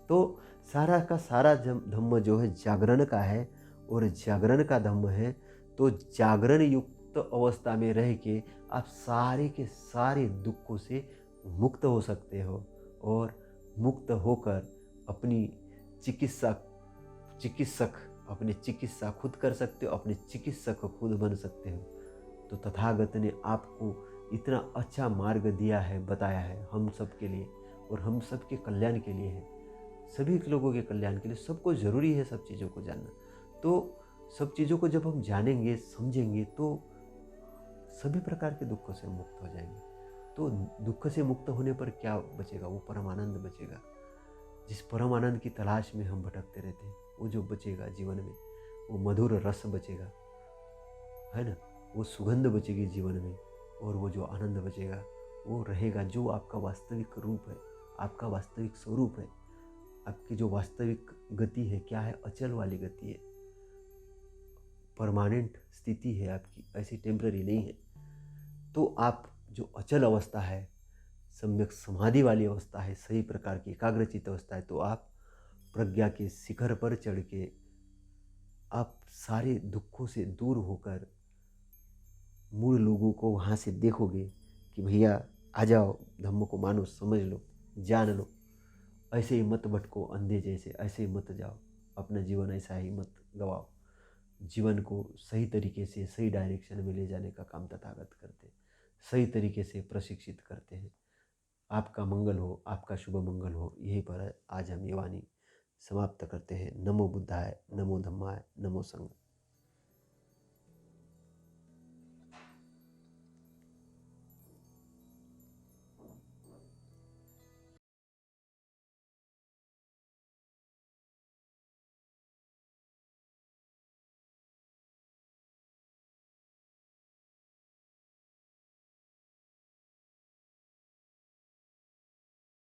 तो सारा का सारा धम्म जो है जागरण का है, और जागरण का धम्म है। तो जागरण युक्त अवस्था में रह के आप सारे के सारे दुखों से मुक्त हो सकते हो, और मुक्त होकर अपनी अपनी चिकित्सा खुद कर सकते हो, अपने चिकित्सक खुद बन सकते हो। तो तथागत ने आपको इतना अच्छा मार्ग दिया है, बताया है हम सब के लिए, और हम सब के कल्याण के लिए है, सभी लोगों के कल्याण के लिए। सबको ज़रूरी है सब चीज़ों को जानना। तो सब चीज़ों को जब हम जानेंगे, समझेंगे, तो सभी प्रकार के दुखों से मुक्त हो जाएंगे। तो दुख से मुक्त होने पर क्या बचेगा? वो परमानंद बचेगा। जिस परम आनंद की तलाश में हम भटकते रहते हैं, वो जो बचेगा जीवन में, वो मधुर रस बचेगा, है ना, वो सुगंध बचेगी जीवन में, और वो जो आनंद बचेगा वो रहेगा, जो आपका वास्तविक रूप है, आपका वास्तविक स्वरूप है, आपकी जो वास्तविक गति है। क्या है? अचल वाली गति है, परमानेंट स्थिति है आपकी, ऐसी टेम्पररी नहीं है। तो आप जो अचल अवस्था है, सम्यक समाधि वाली अवस्था है, सही प्रकार की एकाग्रचित अवस्था है, तो आप प्रज्ञा के शिखर पर चढ़ के आप सारे दुखों से दूर होकर मूल लोगों को वहाँ से देखोगे कि भैया आ जाओ, धम्म को मानो, समझ लो, जान लो, ऐसे ही मत भटको अंधे जैसे, ऐसे ही मत जाओ, अपना जीवन ऐसा ही मत गवाओ। जीवन को सही तरीके से सही डायरेक्शन में ले जाने का काम तथागत करते हैं, सही तरीके से प्रशिक्षित करते हैं। आपका मंगल हो, आपका शुभ मंगल हो। यहीं पर आज हम ये वाणी समाप्त करते हैं। नमो बुद्धाय, नमो धम्माय, नमो संघ।